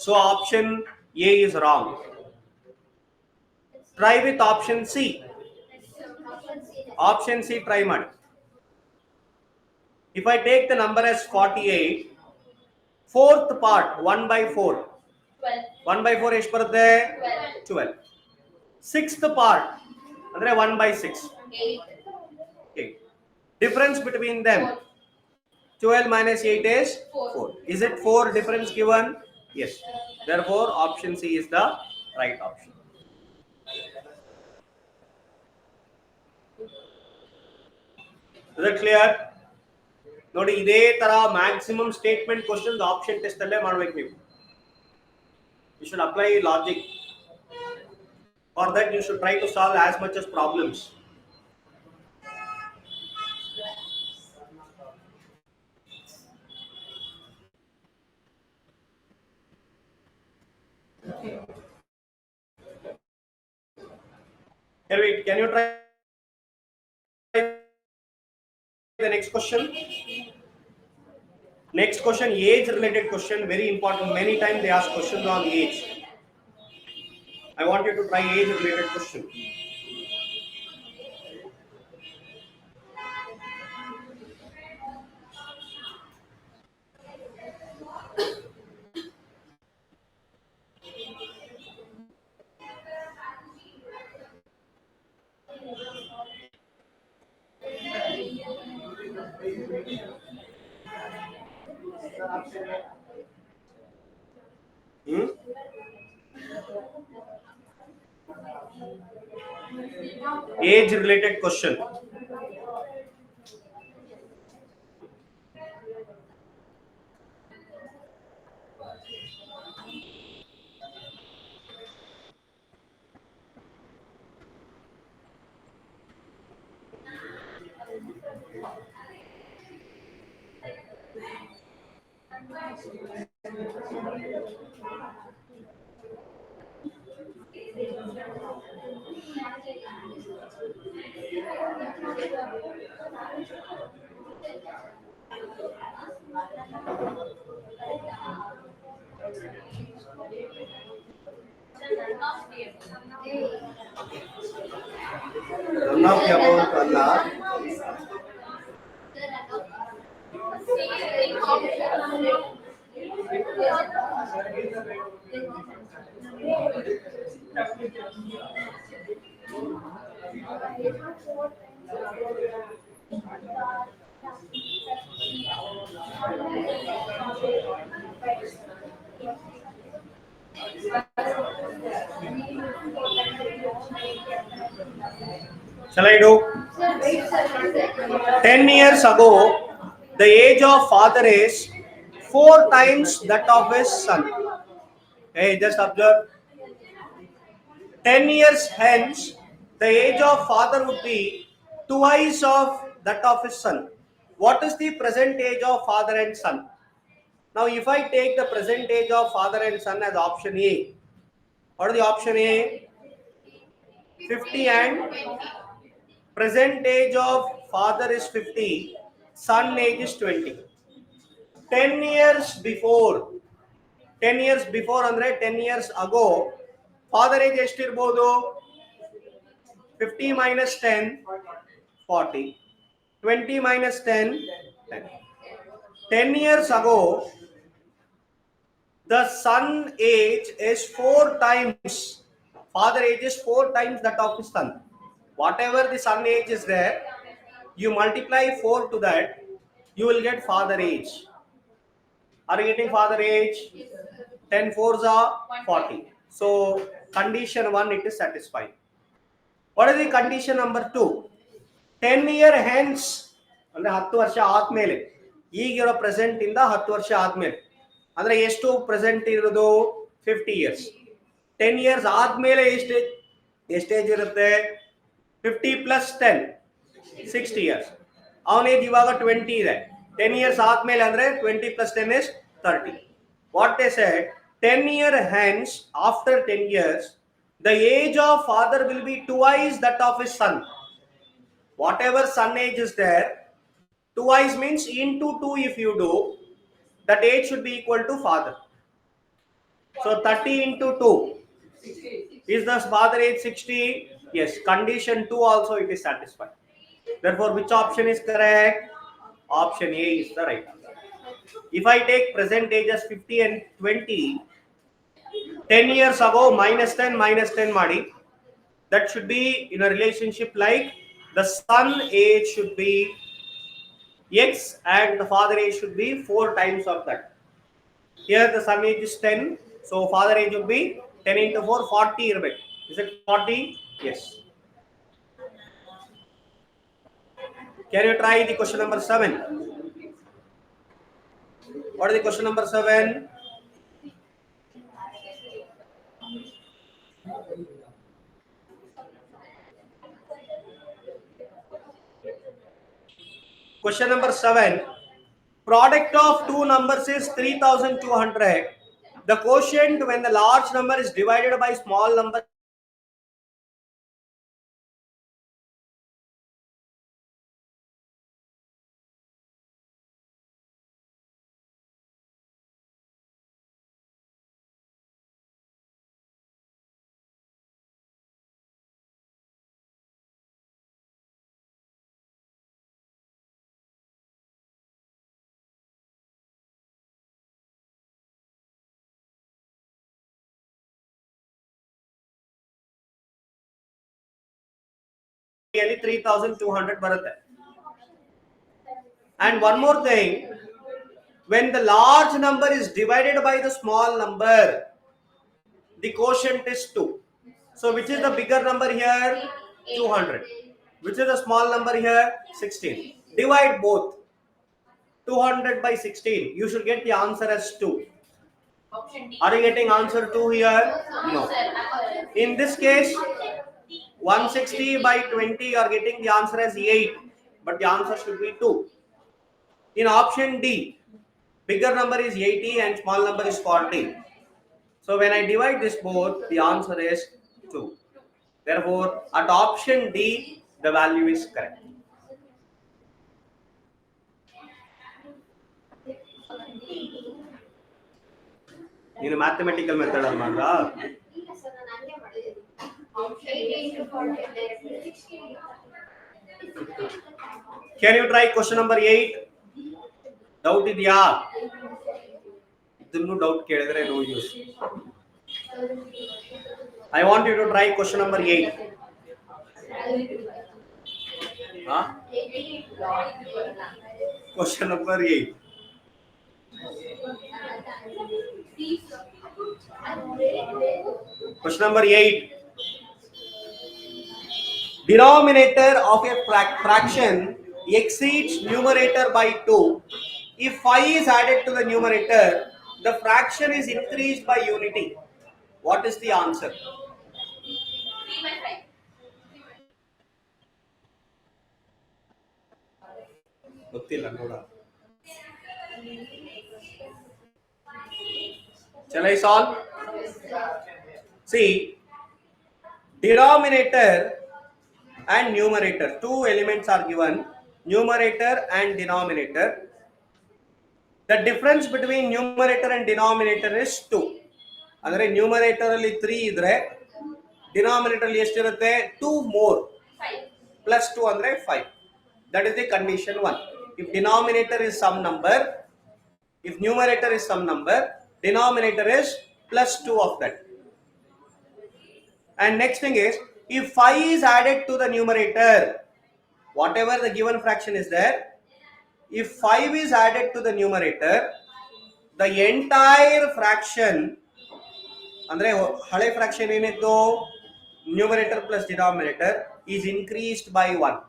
A: So option A is wrong. Try with option C.
B: Option C.
A: Option C try ಮಾಡಿ. If I take the number as 48, fourth part 1 by 4.
B: 12.
A: 1 by 4 ಎಷ್ಟು ಬರುತ್ತೆ? 12. Sixth part ಅಂದ್ರೆ 1 by 6.
B: 8.
A: Okay. Difference between them. 12 minus 8 is 4. Is it 4 difference given? Yes. Therefore, option C is the right option. Is it clear? ನೋಡಿ ಇದೇ ತರ maximum statement questions option test ಅಲ್ಲೇ ಮಾಡಬೇಕು ನೀವು. You should apply logic. For that, you should try to solve as much as problems. Here, wait. Can you try the next question? Next question, age related question, very important. Many times they ask questions on age. I want you to try age related question. Age related question. of the above ಅಲ್ಲ. Shall I do? 10 years ago, the age of father is 4 times that of his son. Hey, just observe. 10 years hence, the age of father would be twice of that of his son. What is the present age of father and son? Now, if I take the present age of father and son as option A, what is the option A? 50 and present age of father is 50, son age is 20. 10 years before, 10 years before andre 10 years ago, father age ಎಷ್ಟಿರಬಹುದು? 50 minus 10, 40. 20 minus 10, 10. 10 years ago, the son age is 4 times, father age is 4 times that of his son. Whatever the son age is there, you multiply 4 to that, you will get father age. Are you getting father age? 10 fours are 40. So condition 1 it is satisfied. What is the condition number 2? 10 year hence ಅಂದ್ರೆ 10 ವರ್ಷ ಆದ್ಮೇಲೆ, ಈಗಿರೋ present ಇಂದ 10 ವರ್ಷ ಆದ್ಮೇಲೆ ಅಂದ್ರೆ ಎಷ್ಟು present ಇರೋದು? 50 years. 10 years ಆದ್ಮೇಲೆ ಎಷ್ಟು ಏಜ್ ಇರುತ್ತೆ? 50 plus 10, 60 years. ಅವನ ಏಜ್ ಇವಾಗ 20 ಇದೆ. 10 years ಆದ್ಮೇಲೆ ಅಂದ್ರೆ 20 plus 10 is 30. What they said, 10 year hence, after 10 years, the age of father will be twice that of his son. Whatever son age is there, twice means into 2 if you do, that age should be equal to father. So 30 into 2. Is the father age 60? Yes. Condition 2 also it is satisfied. Therefore, which option is correct? Option A is the right answer. If I take present age as 50 and 20, 10 years ago minus 10 madi, that should be in a relationship like the son age should be x and the father age should be 4 times of that. Here the son age is 10, so father age would be 10 into 4, 40 irbe. Is it 40? Yes. Can you try the question number 7? What is the question number 7? Question number 7. Product of two numbers is 3200. The quotient when the large number is divided by small number really 3200 ಬರುತ್ತೆ. And one more thing, when the large number is divided by the small number, the quotient is 2. So which is the bigger number here? 200. Which is the small number here? 16. Divide both. 200 by 16. You should get the answer as 2. Are you getting answer 2 here? No. In this case, 160 by 20, you are getting the answer as 8. But the answer should be 2. In option D, bigger number is 80 and small number is 40. So when I divide this both, the answer is 2. Therefore, at option D, the value is correct. In a mathematical method, Can you try question number 8? Doubt idya? Idunnu doubt kelidre no use. I want you to try question number 8. Huh? Question number 8. Question number 8. Denominator of a fraction exceeds numerator by 2. If 5 is added to the numerator, the fraction is increased by unity. What is the answer?
B: 3 by 5.
A: ಗೊತ್ತಿಲ್ಲ ನೋಡ. Shall I solve? See, denominator and numerator, two elements are given, numerator and denominator. The difference between numerator and denominator is 2. ಅಂದರೆ numerator ಅಲ್ಲಿ 3 ಇದ್ರೆ denominator ಅಲ್ಲಿ ಎಷ್ಟಿರುತ್ತೆ 2 more
B: 5.
A: plus 2 ಅಂದ್ರೆ 5. That is the condition 1. If denominator is some number, if numerator is some number, denominator is plus 2 of that. And next thing is, if 5 is added to the numerator, whatever the given fraction is there, if 5 is added to the numerator, the entire fraction, andre hale fraction enittu numerator plus denominator is increased by 1.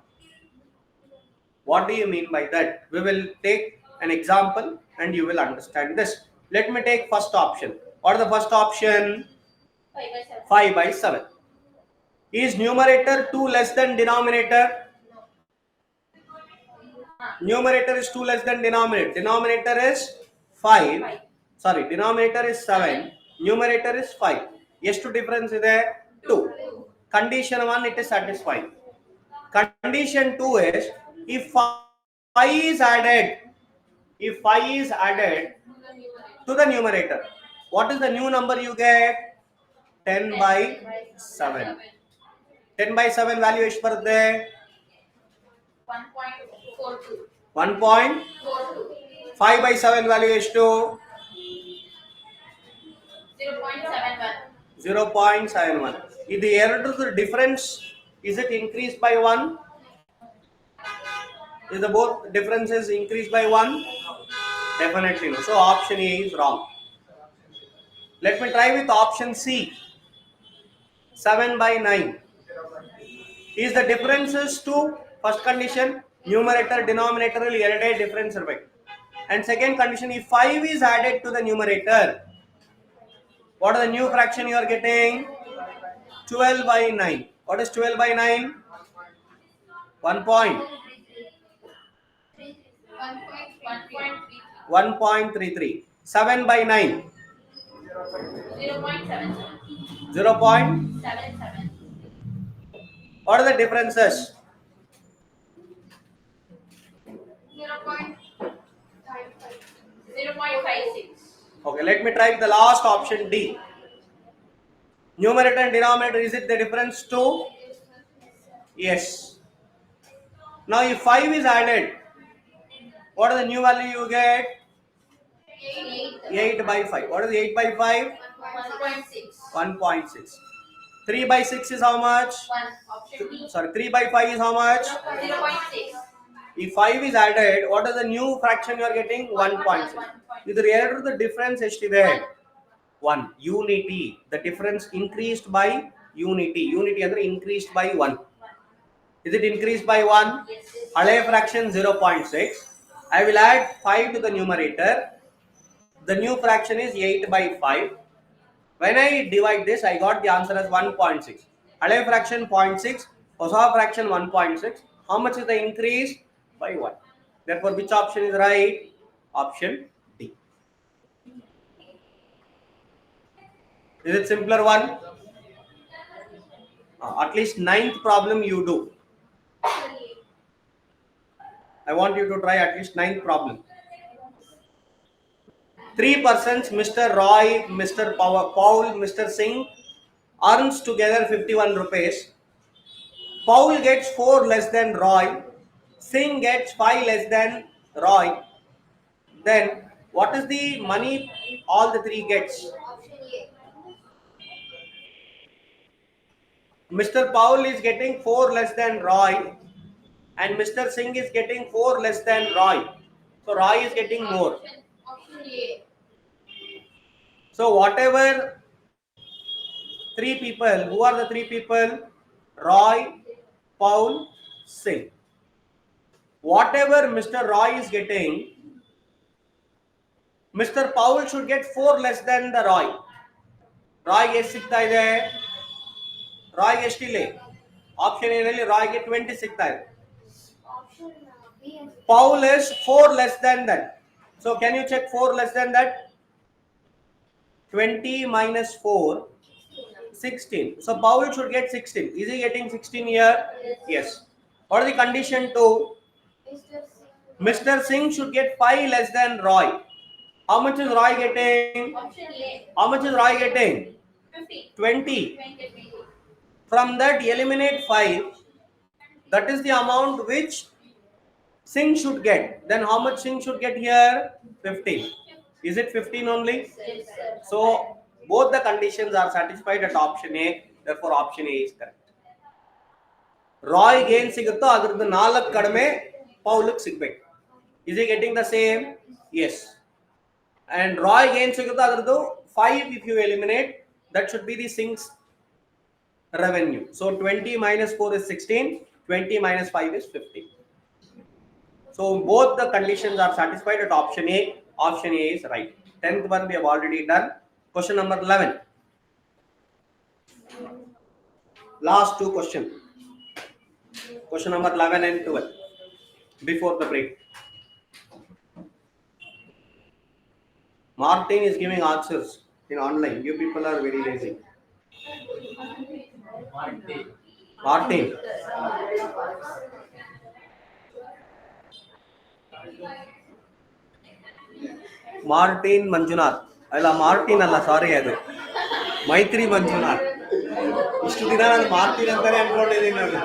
A: What do you mean by that? We will take an example and you will understand this. Let me take first option. What is the first option?
B: 5 by 7.
A: 5 by 7. Is numerator 2 less than denominator? Numerator is 2 less than denominator. Denominator is 5. Sorry, denominator is 7. Numerator is 5. ಎಷ್ಟು difference ಇದೆ 2. Condition 1 it is satisfied. Condition 2 is if 5 is added, if 5 is added to the numerator, what is the new number you get? 10 by 7. 10 by 7 value ಎಷ್ಟು ಬರುತ್ತೆ?
B: 1.42.
A: 1.42. 5 by 7 value ಎಷ್ಟು?
B: 0.71.
A: 0.71. ಇದು ಎರಡರದ್ದು difference, is it increased by 1? Is the both differences increased by 1? Definitely no. So option A is wrong. Let me try with option C. 7 by 9. Is the differences to first condition numerator denominator ಅಲ್ಲಿ ಎರಡೇ difference ಇರಬೇಕು. And second condition, if 5 is added to the numerator, what is the new fraction you are getting? 12 by 9. What is 12 by 9? 1.33. 7 by 9.
B: 0.77.
A: 0.
B: 77.
A: What are the differences?
B: 0.56.
A: Okay, let me try the last option D. Numerator and denominator, is it the difference 2? Yes. Now if 5 is added, what is the new value you get? 8 by 5. What is 8 by 5?
B: 1.6.
A: 1.6. 3 by 6 is how much?
B: 1. Option B.
A: Sorry, 3 by 5 is how much?
B: 0.6.
A: If 5 is added, what is the new fraction you are getting? 1.6. Iದ್ರ ಎರಡರ difference ಎಷ್ಟಿದೆ? 1. Unity. The difference increased by unity. Unity ಅಂದ್ರೆ increased by 1. Is it increased by 1? ಹಳೆ fraction 0.6. I will add 5 to the numerator. The new fraction is 8 by 5. When I divide this, I got the answer as 1.6. ಹಳೆ fraction 0.6, ಹೊಸ fraction 1.6. How much is the increase? By 1. Therefore, which option is right? Option D. Is it simpler one? At least 9th problem you do. I want you to try at least 9th problem. 3 persons, Mr. Roy, Mr. Paul, Mr. Singh, earns together 51 rupees. Paul gets 4 less than Roy. Singh gets 5 less than Roy, then what is the money all the three gets?
B: Option A.
A: Mr. Paul is getting 4 less than Roy, and Mr. Singh is getting 4 less than Roy. So Roy is getting more.
B: Option A.
A: So whatever three people, who are the three people? Roy, Paul, Singh. Whatever Mr. Roy is getting, Mr. Paul should get 4 less than the Roy. Roy ಎಷ್ಟು ಸಿಗ್ತಾ ಇದೆ? Roy ಎಷ್ಟಿಲ್ಲ? Option A ನಲ್ಲಿ Roy ಗೆ 20 ಸಿಗ್ತಾ ಇದೆ.
B: Option B.
A: Paul is 4 less than that. So can you check 4 less than that? 20 minus 4, 16. So Paul should get 16. Is he getting 16 here? Yes. What is the condition 2? Mr. Singh should get 5 less than Roy. How much is Roy getting?
B: Option A.
A: How much is Roy getting?
B: 50.
A: 20.
B: 20.
A: From that eliminate 5. That is the amount which Singh should get. Then how much Singh should get here? 15. Is it 15 only?
B: Yes, sir.
A: So both the conditions are satisfied at option A. Therefore option A is correct. Roy gain ಸಿಗುತ್ತೋ ಅದ್ರದ್ದು 4 ಕಡಿಮೆ ಪೌಲ್ಗೆ ಸಿಗಬೇಕು. Is he getting the same? Yes. And Roy gain ಸಿಗುತ್ತೋ ಅದ್ರದ್ದು 5 if you eliminate, that should be the Singh's revenue. So 20 minus 4 is 16, 20 minus 5 is 15. So both the conditions are satisfied at option A. Option A is right. 10th one we have already done. Question number 11. Last two questions. Question number 11 and 12. Before the break. Martin is giving answers in online. You people are very lazy. Martin. Martin Manjunath ಅಲ್ಲ, Martin ಅಲ್ಲ, ಸಾರಿ, ಅದು ಮೈತ್ರಿ ಮಂಜುನಾಥ್. ಇಷ್ಟು ದಿನ ನಾನು Martin ಅಂತಾನೆ ಅನ್ಕೊಂಡಿದ್ದೀನಿ ನಾನು.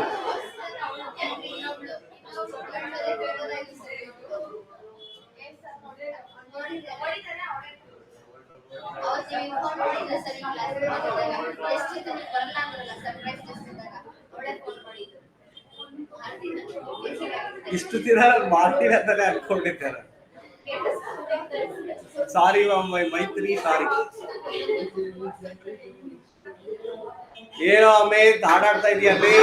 A: ಇಷ್ಟು ದಿನ ಮಾರ್ಟಿನ್ ಅಂತಾನೆ ಅನ್ಕೊಂಡಿದ್ದಾರೆ. ಸಾರಿ ಮೈತ್ರಿ, ಸಾರಿ. ಏನೋ ಅಮೇತ್ ಹಾಡಾಡ್ತಾ ಇದೆಯಲ್ಲಿ.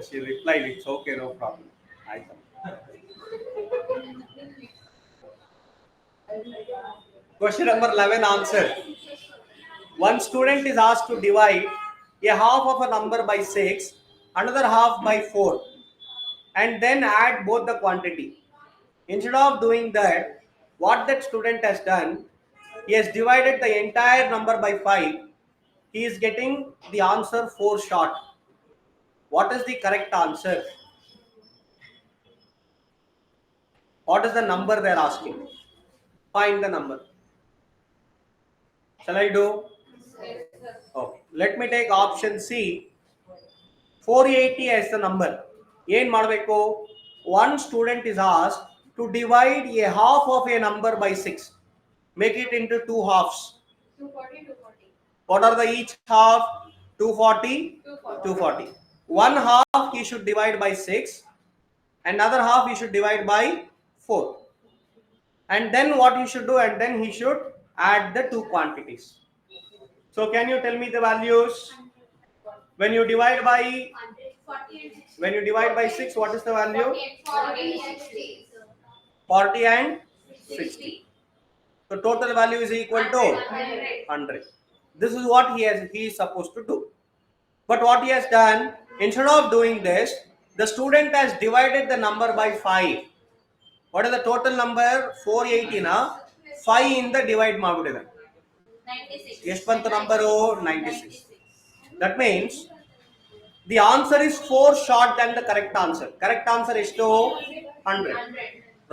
A: She replied, it's okay, no problem. Question number 11 answer. One student is asked to divide a half of a number by 6, another half by 4, and then add both the quantity. Instead of doing that, what that student has done, he has divided the entire number by 5. He is getting the answer 4 short. What is the correct answer? What is the number they are asking? Find the number. Shall I do? Okay. Let me take option C. 480 as the number. ಏನು ಮಾಡಬೇಕು? One student is asked to divide a half of a number by 6. Make it into 2 halves.
B: 240, 240.
A: What are the each half? 240, 240. One half he should divide by 6. Another half he should divide by 4. And then what he should do? And then he should add the two quantities. So can you tell me the values? When you divide by 6, what is the value? 40 and 60. So total value is equal to 100. This is what he is supposed to do. But what he has done, instead of doing this, the student has divided the number by 5. What is the total number? 480 na 5 in the divide ಮಾಡ್ಬಿಟ್ಟಿದೆ.
B: 96.
A: ಎಷ್ಟು ಬಂತು number? 96. That means the answer is 4 short than the correct answer. Correct answer is 100.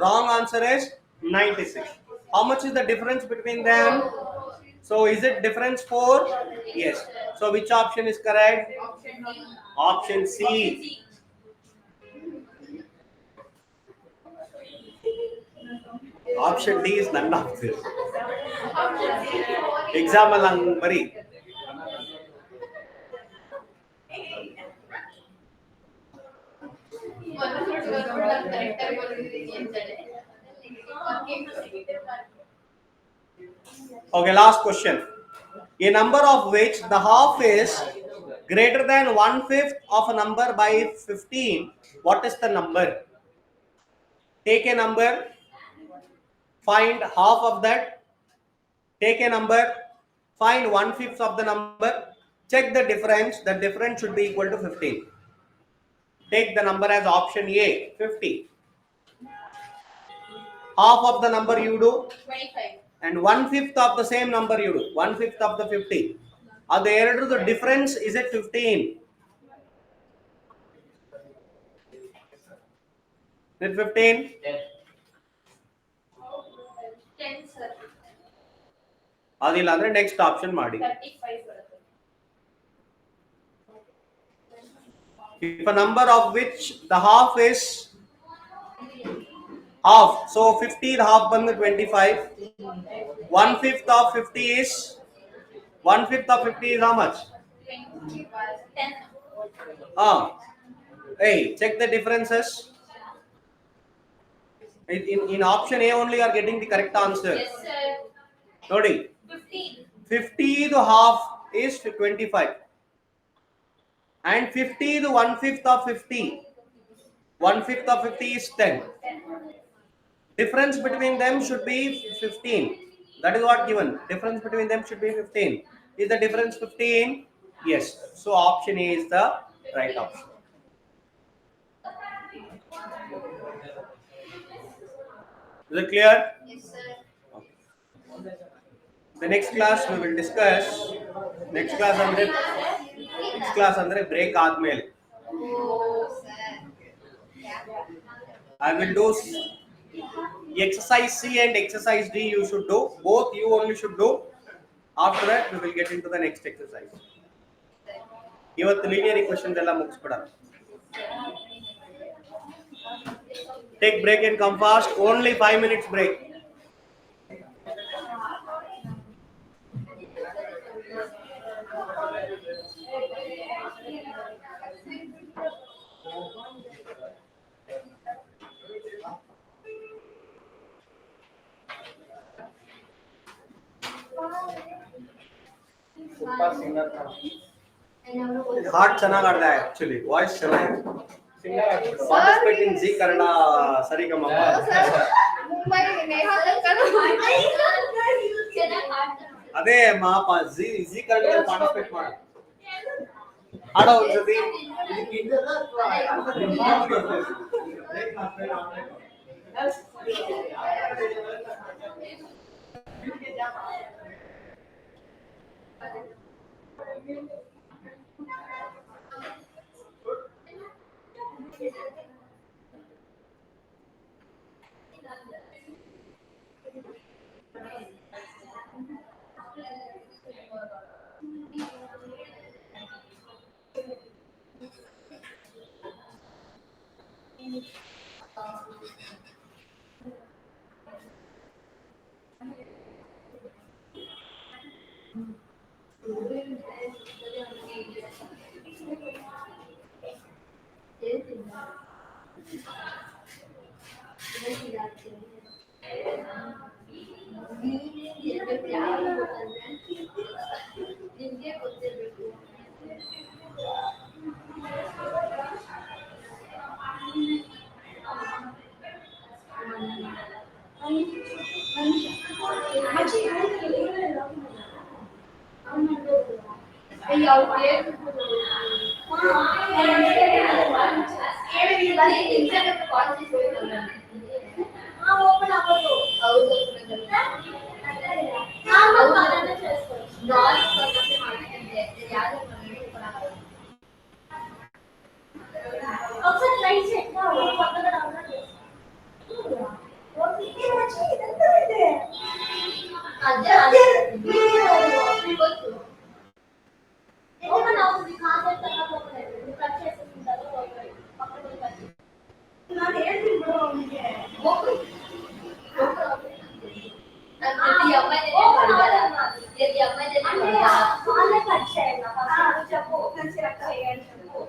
A: Wrong answer is 96. How much is the difference between them? So is it difference 4? Yes. So which option is correct?
B: Option D.
A: Option C.
B: Option C.
A: Option D is none of this.
B: Option C.
A: Exam lang mari.
B: correct ಆಗಿ ಬಂದಿದ್ದೀನಿ ಅಂತಾನೆ.
A: Okay, last question. A number of which the half is greater than 1/5 of a number by 15. What is the number? Take a number, find half of that. Take a number, find 1/5 of the number. Check the difference. The difference should be equal to 15. Take the number as option A, 50. Half of the number you do,
B: 25.
A: and 1/5 of the same number you do, 1/5 of the 50. The difference is at 15. Is it 15?
B: 10 sir.
A: ಅದಿಲ್ಲ ಅಂದ್ರೆ next option ಮಾಡಿ.
B: 35 ಬರುತ್ತೆ.
A: If a number of which the half is half, so 50 the half ಬಂದು 25. 1/5 of 50 is 1/5 of 50 is how much?
B: 10.
A: Hey, check the differences. In option A only you are getting the correct answer.
B: Yes sir.
A: Nodi.
B: 15.
A: 50 the half is 25. And 50 the 1/5 of 50. 1/5 of 50 is 10. Difference between them should be 15. That is what given. Difference between them should be 15. Is the difference 15? Yes. So option A is the right option. Is it clear?
B: Yes sir.
A: Okay. The next class we will discuss. Next class andre break ಆದ್ಮೇಲೆ.
B: Oh sir.
A: I will do exercise C and exercise D. You should do both. You only should do. After that, we will get into the next exercise. ಇವತ್ತು linear equations ಎಲ್ಲ ಮುಗಿಸ್ಬಿಡ. Take break and come fast. Only 5 minutes break. Heart ಚೆನ್ನಾಗಿ ಆಡ್ದೆ actually voice ಚೆನ್ನಾಗಿ participate in G Kannada ಸರಿಗಮಪ
B: ಮುಂಬೈ ನೇಹಾ
A: ಅದೇ ಮಾಪ G Kannada participate ಮಾಡು ಆಡೋ ಒಂದ್ಸತಿ
B: ಅದೇ ಗೊತ್ತು ಓಪನ್ ಹೌಸ್ ಕಾನ್ಸೆಪ್ಟ್ ತಗೊಂಡು ಪರ್ಚೇಸ್ ಪಕ್ಕದಲ್ಲಿ ಪರ್ಚೇಸ್ ನಾನು ಹೇಳ್ತೀನಿ ಬಿಡು ಅವನಿಗೆ ಹೋಗು ಈ ಅಮ್ಮ ಈ ಅಮ್ಮ ಕಾಲೇ ಪರಿಚಯ ಇಲ್ಲ చెప్పు చేయండి చెప్పు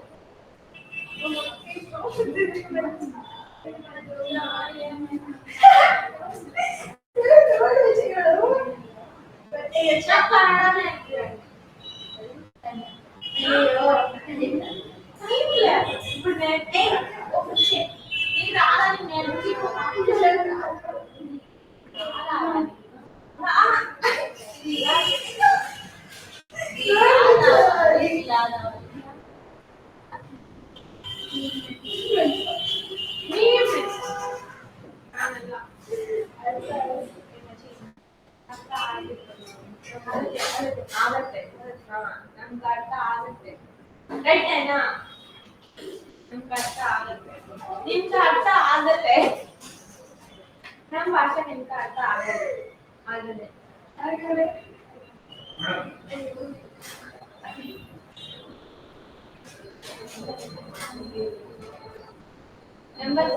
B: ఇప్పుడు నీకు రాదని నేను ಆಗುತ್ತೆ ನಮ್ಗೆ ಅರ್ಥ ಆಗುತ್ತೆ ರೈಟ್ ನಮ್ಗೆ ಅರ್ಥ ಆಗುತ್ತೆ ನಿಮ್ಗೆ ಅರ್ಥ ಆಗತ್ತೆ ನಮ್ಮ ಭಾಷೆ ನಿಮ್ಗೆ ಅರ್ಥ ಆಗತ್ತೆ ಆಗದೆ ನಂಬರ್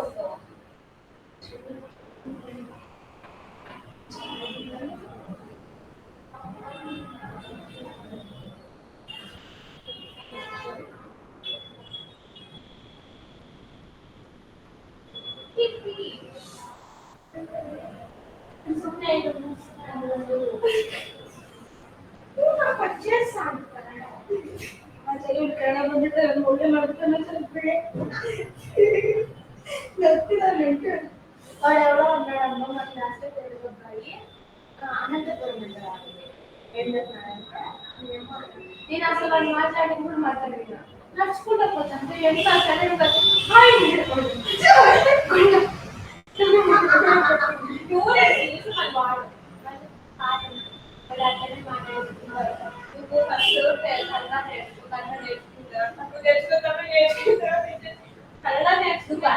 B: ಸುಮ್ಮನೆ ಪರ್ಚೇಸ್ ಆಗ್ತಾರೆ ಕನ್ನಡ ಬಂದಿದ್ರೆ ಒಂದು ಒಳ್ಳೆ ಮಾಡ್ತಾನೆ ಸ್ವಲ್ಪ ಗೊತ್ತಿಲ್ಲ ನೆಂಟು ಅವಳೆವಳೋ ಅన్నాడు అమ్మ మా క్లాస్ లో తెలుగు అబ్బాయి అనంతపురం అంటారు ఏం చేస్తున్నాడంటే నేను అసలు వాళ్ళు మాట్లాడి కూడా మాట్లాడినా నడుచుకుంటూ పోతాను ఎంత సరైన కన్నడ నేర్చుకుంటే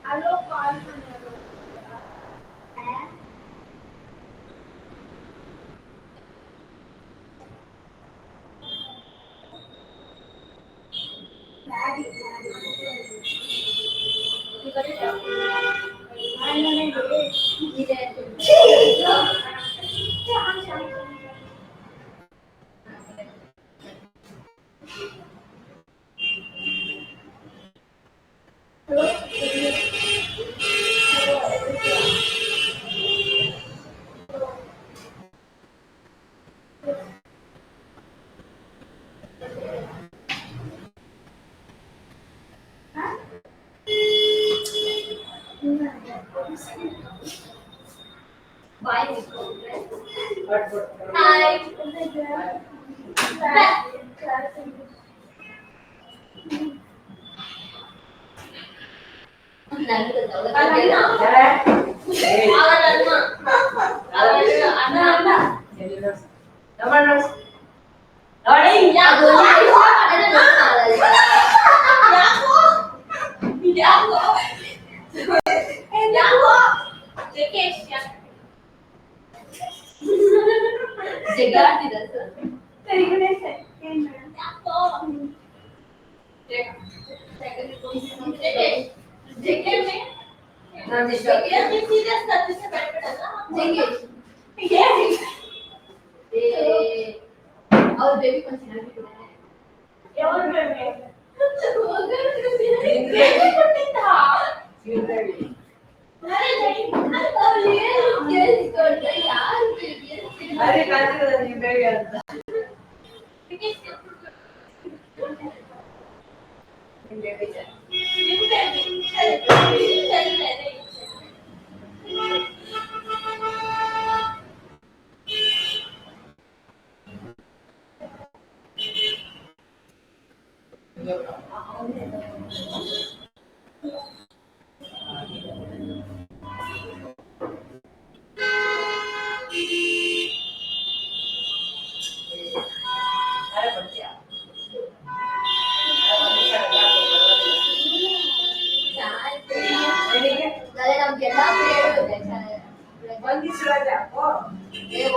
B: హలో కాల్ Bye. Hi. ಅವ್ರ ಬೇಬಿ ಕೊಂಚ ಚೆನ್ನಾಗಿಟ್ಟಿದ್ದಾರೆ ಯಾವಾಗ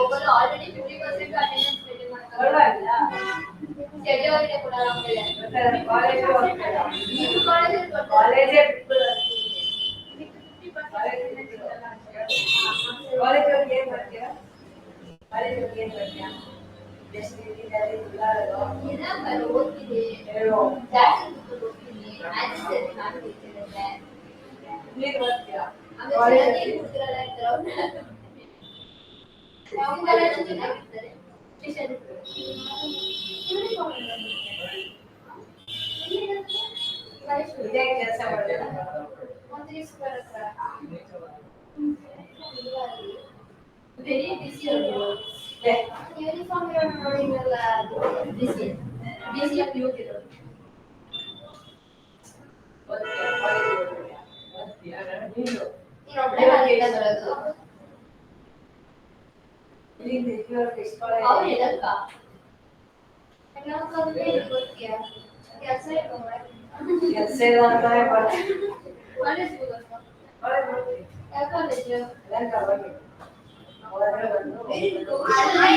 B: ಒಬ್ಬರು ಆಲ್ರೆಡಿ 50% ಅಟೆಂಡೆನ್ಸ್ ಮೇಂಟೈನ್ ಮಾಡ್ತಾರೆ. ಸ್ಟಡಿ ಹಾಲಿಡೇ ಕೊಡಲ್ಲ ಆಮೇಲೆ. ನೀವು ಕಾಲೇಜೇ ಬಿಟ್ಟು ಕಾಲೇಜ್ ಏನ್ ಮಾಡ್ತೀರಾ? ಕಾಲೇಜ್ ಏನ್ ಮಾಡ್ತೀರಾ? ಎಷ್ಟು ದಿನದಲ್ಲಿ ಇಲ್ಲ ಓದ್ತೀನಿ. ಜಾಸ್ತಿ ಓದ್ತೀನಿ. ಆನ್ಸರ್ ನಾನು ಓದ್ತಿದ್ದೆ. ನೀನು ಓದ್ತೀರಾ? ಆಮೇಲೆ ನೀನು ಓದ್ತಿರಲ್ಲ ಅಂತಾರೆ ಅವ್ರನ್ನ. ಅವರೆಲ್ಲ ಚೆನ್ನಾಗಿರ್ತಾರೆ. ಸ್ಪೆಷಲ್ ಇದೇ ಕೆಲಸ ಮಾಡಿದ್ರೆ ಒಂದು ಸ್ಕ್ವೇರ್ ಹತ್ರ ವೆರಿ ಬಿಸಿ ಅವರು ಯೂನಿಫಾರ್ಮ್ ನೋಡಿದ್ರಲ್ಲ ಬಿಸಿ ಬಿಸಿ ಯೂತ್ ಇರೋದು ಇನ್ನೊಬ್ಬಳೆ ಬರೋದು ಅವ್ರು ಹೇಳಕ್ಕ ಗೊತ್ತೀಯಾ ಕೆಲಸ ಕೆಲಸ ಇಲ್ಲ ಅಂತಾನೆ ಕಾಲೇಜ್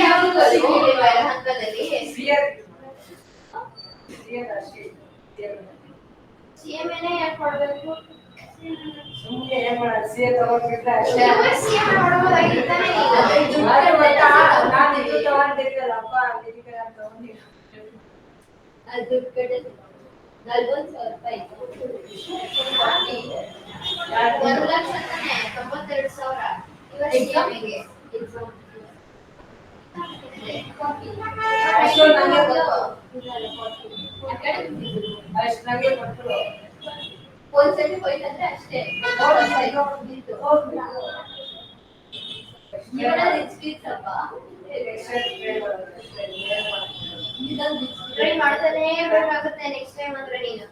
B: ಯಾವ ಕಾಲೇಜು ಹಂತದಲ್ಲಿ ಸಿಎಂಎನೇ ಯಾಕೆ ಮಾಡಬೇಕು ಸುಮ್ಮನೆ ಏನ್ ಮಾಡೋದು ಸಿಎಂ ತಗೊಂಡ್ಬಿಟ್ರೆ ಸಿಎಂ ಮಾಡೋದಾಗಿತ್ತಾನೆ ನಾನು ಇದು ತಗೊಂಡಿದ್ದಲ್ಲಪ್ಪ ತಗೊಂಡಿಲ್ಲ ಅದು ದುಡ್ಡು ಕಡೆ 40,000 ರೂಪಾಯಿ 1,00,000 ತಾನೆ 92,000 ಇವಾಗ ಸಿಎಂಗೆ ಅಷ್ಟು ನನಗೆ ಕೊಟ್ಟರು ಒಂದ್ಸತಿ ಹೋಯ್ತಂದ್ರೆ ಅಷ್ಟೇ ಟ್ರೈ ಮಾಡ್ತಾನೆ ಬೇಕಾಗುತ್ತೆ ನೆಕ್ಸ್ಟ್ ಟೈಮ್ ಅಂದ್ರೆ ನೀನು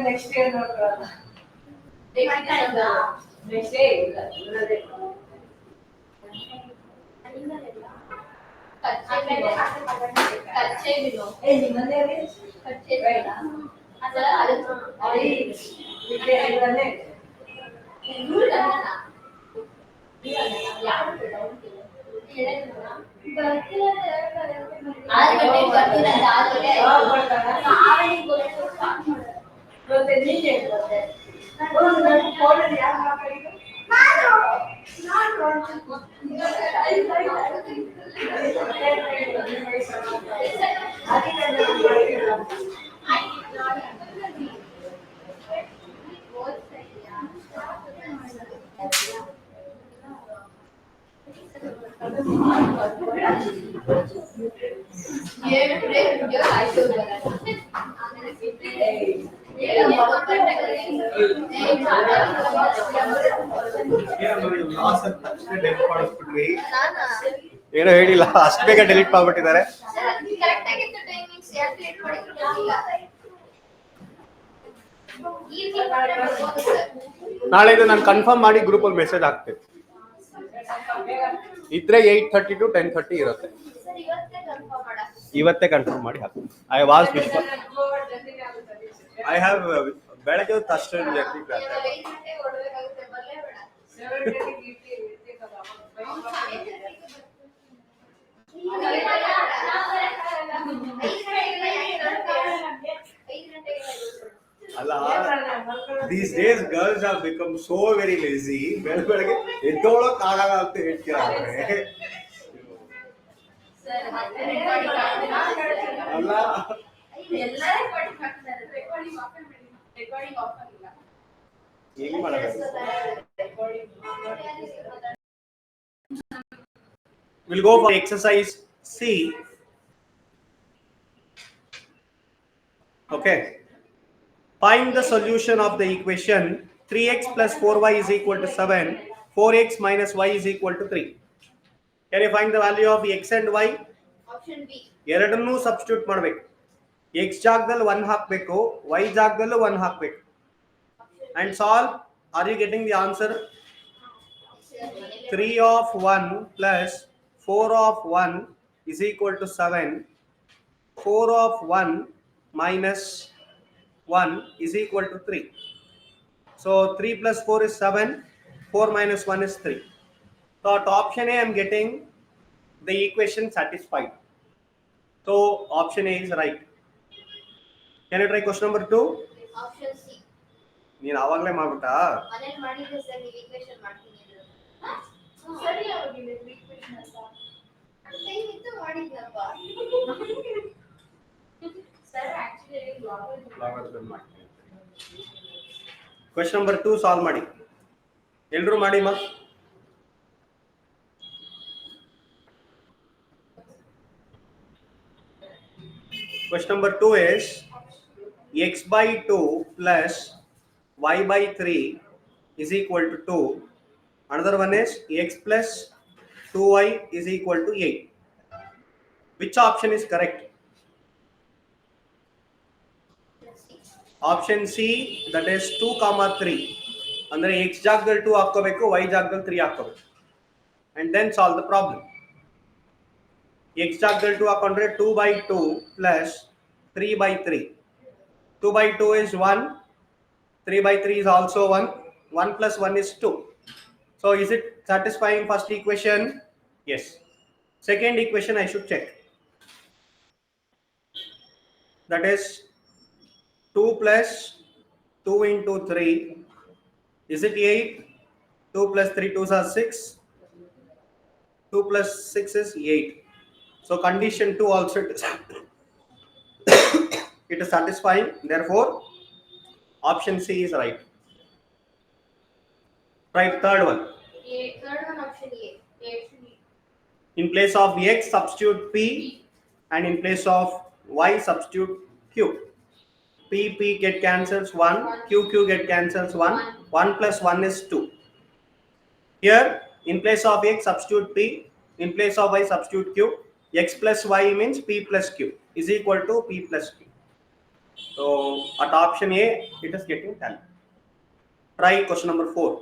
B: ನೆಕ್ಸ್ಟ್ ಇಯರ್ ನೋಡ್ಕೊಳ್ಳೋಣ ನೆಕ್ಸ್ಟ್ ಇಲ್ಲ ಕಚ್ಚೆ ಬಿಡು ನಿಮ್ಮನೆ ಕಚ್ಚೆ ಬೇಡ ಅದರ
A: ಏನೋ ಹೇಳಿಲ್ಲ ಅಷ್ಟು ಬೇಗ ಡಿಲೀಟ್ ಮಾಡ್ಬಿಟ್ಟಿದ್ದಾರೆ. ನಾಳೆ ನಾನು ಕನ್ಫರ್ಮ್ ಮಾಡಿ ಗ್ರೂಪಲ್ಲಿ ಮೆಸೇಜ್ ಹಾಕ್ತೇನೆ. ಇದ್ರೆ 8:30 to 10:30 ಇರುತ್ತೆ. ಇವತ್ತೇ ಕನ್ಫರ್ಮ್ ಮಾಡಿ ಹಾಕ್ತೀನಿ. ಐ ವಾಸ್ ಐ ಹ್ಯಾವ್ ಬೆಳಗ್ಗೆ ಹೊತ್ತು ಅಷ್ಟೊಂದು ಅಲ್ಲ these days girls have become so very lazy. ಬೆಳಗ್ಗೆ ಎದ್ದೋಳಕ್ ಆಗಲ್ಲ ಅಂತ ಹೇಳ್ತಿದ್ದಾರೆ. ಅಲ್ಲ ಏನು ಮಾಡಬೇಕು. We'll go for exercise C. Okay. Find the solution of the equation 3x plus 4y is equal to 7, 4x minus y is equal to 3. Can you find the value of x and y?
B: Option B.
A: ಎರಡನ್ನೂ substitute ಮಾಡಬೇಕು. x ಜಾಗದಲ್ಲಿ 1 ಹಾಕಬೇಕು, y ಜಾಗದಲ್ಲೂ 1 ಹಾಕಬೇಕು. And solve. Are you getting the answer? 3 of 1 plus 4 of 1 is equal to 7. 4 of 1 minus 1 is equal to 3. So 3 plus 4 is 7. 4 minus 1 is 3. So at option A, I am getting the equation satisfied. So option A is right. Can you try question number 2?
B: Option C.
A: ನೀನು ಆವಾಗಲೇ ಮಾಡ್ಬಿಟ್ಟಾ?
B: ಮನೇಲಿ ಮಾಡಿದ್ರೆ sir ನೀವು equation ಮಾಡ್ತೀನಿ ಅಂದ್ರೆ ಸರಿ ಆಗೋದಿಲ್ಲ equation ಅಂತ ಟೈಮ್ ಇತ್ತು ಮಾಡಿದ್ನಪ್ಪ ಸರ್ ಆಕ್ಚುಲಿ
A: ಲಾಗರಿಥಮ್ ಮಾಡ್ತೀನಿ. ಕ್ವೆಶ್ಚನ್ ನಂಬರ್ 2 ಸಾಲ್ವ್ ಮಾಡಿ. ಎಲ್ಲರೂ ಮಾಡಿ ಮಾ. Question number 2 is x by 2 plus y by 3 is equal to 2. Another one is x plus 2y is equal to 8. Which option is correct? Option C, that is 2, 3. ಅಂದರೆ x ಜಾಗದಲ್ಲಿ 2 ಹಾಕೋಬೇಕು, y ಜಾಗದಲ್ಲಿ 3 ಹಾಕೋಬೇಕು. And then solve the problem. x ಜಾಗದಲ್ಲಿ 2 ಹಾಕೊಂಡ್ರೆ 2 by 2 plus 3 by 3. 2 by 2 is 1. 3 by 3 is also 1. 1 plus 1 is 2. So is it satisfying first equation? Yes. Second equation I should check. That is 2 plus 2 into 3. Is it 8? 2 plus 3 2s are 6. 2 plus 6 is 8. So condition 2 also it is satisfying. Therefore option C is right. Right, third one.
B: third one option A.
A: In place of x substitute p, and in place of y substitute q. P get cancels 1, Q get cancels 1. 1 plus 1 is 2. Here in place of x substitute p, in place of y substitute q. X plus y means p plus q is equal to p plus q. So at option A it is getting done. Try question number 4.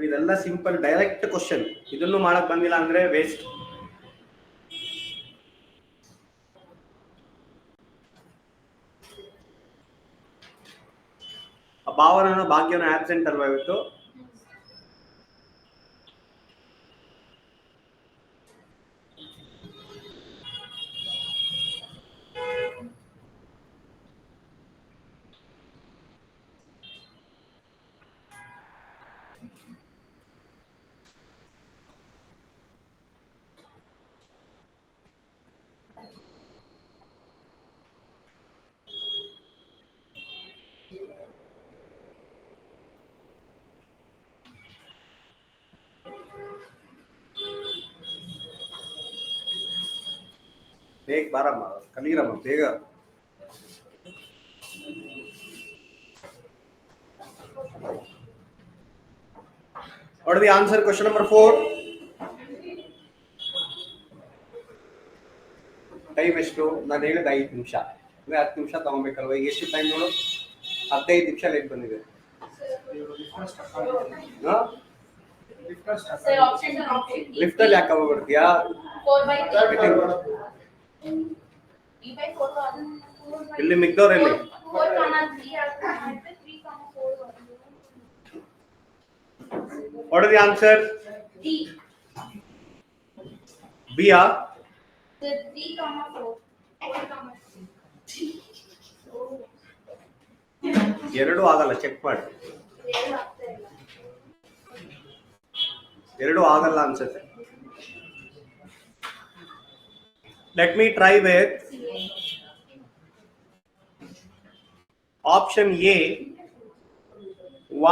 A: ಇದೆಲ್ಲ simple direct question. ಇದನ್ನು ಮಾಡಕ್ ಬಂದಿಲ್ಲ ಅಂದ್ರೆ waste. ಭಾವನ ಭಾಗ್ಯನ absent ಅಲ್ವಾ ಇವತ್ತು? ಬೇಗ ಬಾರಮ್ಮ, ಕಲೀರಮ್ಮ ಬೇಗ. What is the answer? Question number 4. Time ಎಷ್ಟು? ನಾನು ಹೇಳಿದ 5 ನಿಮಿಷ. 10 ನಿಮಿಷ ತಗೋಬೇಕಲ್ವ? ಈಗ ಎಷ್ಟು ಟೈಮ್ ನೋಡು? 15 ನಿಮಿಷ ಲೇಟ್ ಬಂದಿದೆ. ಲಿಫ್ಟ್ ಅಲ್ಲಿ ಯಾಕೆ ಹೋಗ್ಬಿಡ್ತೀಯಾ?
B: 4/3
A: ಇಲ್ಲಿ ಮಿಗ್ದವ್ರಲ್ಲಿ What is the answer?
B: D.
A: B.
B: 3,4.
A: ಎರಡು ಆಗಲ್ಲ, ಚೆಕ್ ಮಾಡಿ. ಎರಡು ಆಗಲ್ಲ ಅನ್ಸುತ್ತೆ. Let me try with option A.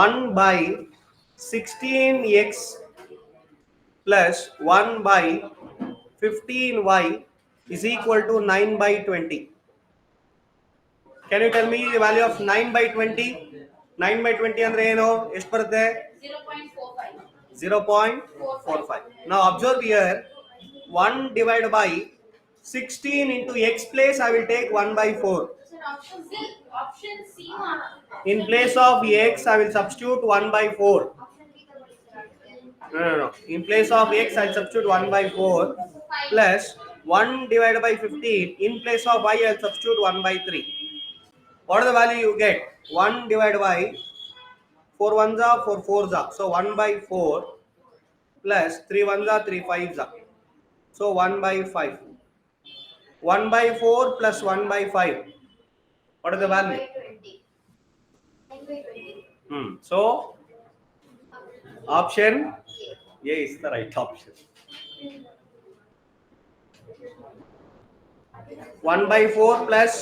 A: 1 by 16x plus 1 by 15y is equal to 9 by 20. Can you tell me the value of 9 by 20? 9 by 20 ಅಂದ್ರೆ ಏನು? ಎಷ್ಟು ಬರುತ್ತೆ?
B: 0.45.
A: 0.45. Now observe here, 1 divided by 16 into x place I will take 1 by 4.
B: Sir, option C.
A: In place of x I will substitute 1 by 4. No. In place of x I will substitute 1 by 4 plus 1 divided by 15. In place of y, I'll substitute 1 by 3. What is the value you get? 1 divided by 4 ones are 4 fours are. So 1 by 4 plus 3 ones are 3 fives are. So 1 by 5. 1 by 4 plus 1 by 5. What is the value?
B: 20. 9 by 20.
A: So option A is the right option. 1 by 4 plus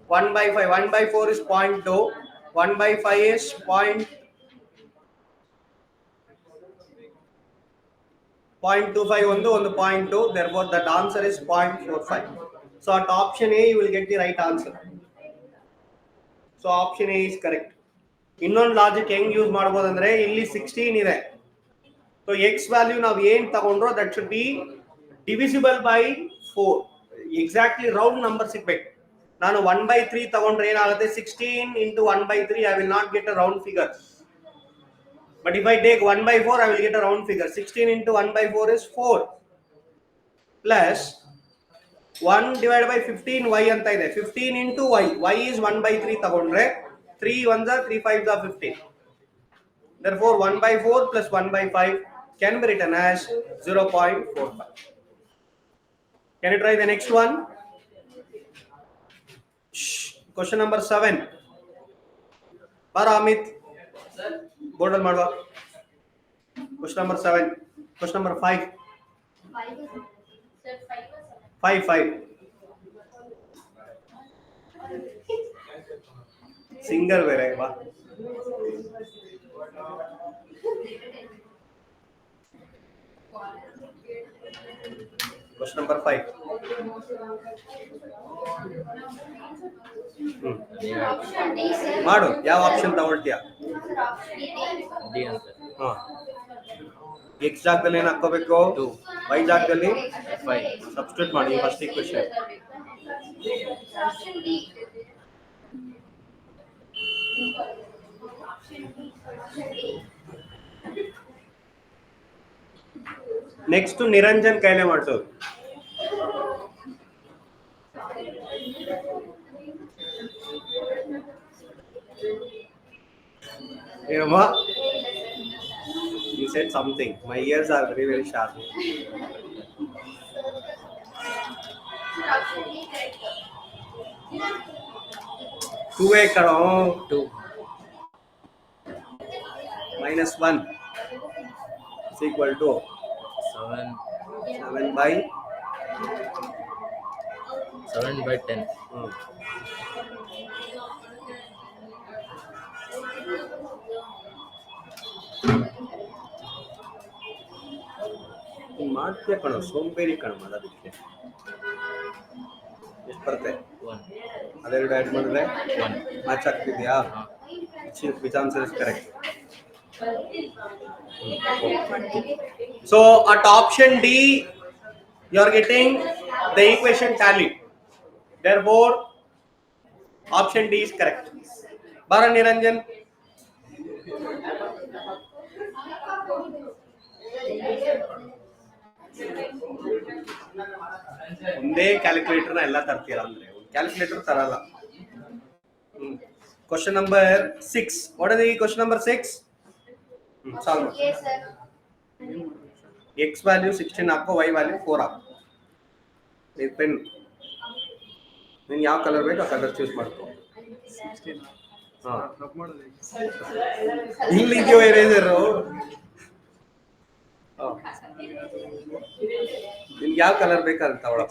A: 1 by 5. 1 by 4 is 0.2. 1 by 5 is 0.25 on the 0.2. Therefore, that answer is 0.45. So at option A, you will get the right answer. So option A is correct. ಇನ್ನೊಂದು logic ಹೆಂಗ್ use ಮಾಡಬಹುದು ಅಂದ್ರೆ ಇಲ್ಲಿ 16 ಇದೆ. So x value ನಾವು ಏನು ತಗೊಂಡ್ರೋ that should be divisible by 4. Exactly round number ಸಿಗಬೇಕು. ನಾನು 1/3 ತಗೊಂಡ್ರೆ ಏನಾಗುತ್ತೆ 16 into 1/3 I will not get a round figure. But if I take 1/4 I will get a round figure. 16 into 1/4 is 4 plus 1 divided by 15 y ಅಂತ ಇದೆ. 15 into y. y is 1/3 ತಗೊಂಡ್ರೆ 3 ones are 3 fives are 15. Therefore 1/4 plus 1/5 can be written as 0.45. Can you try the next one? Question number 7. Bara Amit. Board al ಮಾಡುವ. Question number 7. Question number 5.
B: 5 is sir, 5 or 7?
A: 5 5. Singer ಬೇರೆ ಬಾ. Question number 5.
B: Option D, sir.
A: ಮಾಡು ಯಾವ option ತಗೊಳ್ತೀಯಾ?
B: Sir, option D.
C: D answer.
A: ಹಾ x ಜಾಗದಲ್ಲಿ ಏನು ಹಾಕೋಬೇಕು?
C: 2.
A: y ಜಾಗದಲ್ಲಿ
C: 5.
A: ಸಬ್ಸ್ಟಿಟ್ಯೂಟ್ ಮಾಡಿ first equation.
B: Option D. Option D.
A: Next Niranjan ಕೈಲೇ ಮಾಡಿಸೋದು. ಏನಮ್ಮ? You said something. My ears are very very sharp.
B: Sir, option D correct.
A: 2a ಕಣೋ.
C: 2.
A: minus 1 is equal to
C: 7.
A: 7 by
C: 10. ಮಾಡ್ತೀಯ ಕಣೋ, ಸೋಂಬೇರಿ ಕಣ ಮಾಡೋದಕ್ಕೆ. ಎಷ್ಟು ಬರುತ್ತೆ? 1.
A: ಅದೆರಡು ಆ್ಯಡ್ ಮಾಡಿದ್ರೆ
C: 1.
A: ಮ್ಯಾಚ್ ಆಗ್ತಿದ್ಯಾ? Which answer is correct. So at option D you are getting the equation tallied. Therefore option D is correct. Bara Niranjan. ಒಂದೇ ಕ್ಯಾಲ್ಕುಲೇಟರ್ನ ಎಲ್ಲ ತರ್ತೀರಾ ಅಂದ್ರೆ ಕ್ಯಾಲ್ಕುಲೇಟರ್ ತರಲ್ಲ. Question number 6. What is the question number 6? Solve.
B: Yes, sir.
A: X value 16 ಹಾಕೋ, y value 4 ಹಾಕೋ. ಇದು pen. ನೀನು ಯಾವ colour ಬೇಕು ಆ ಕಲರ್ ಚೂಸ್ ಮಾಡ್ಕೋ. ಇಲ್ಲಿದೆಯೋ ಎರೇಸರು? ನಿಮ್ಗೆ ಯಾವ ಕಲರ್ ಬೇಕಾದ್ರೆ ತಗೊಳ.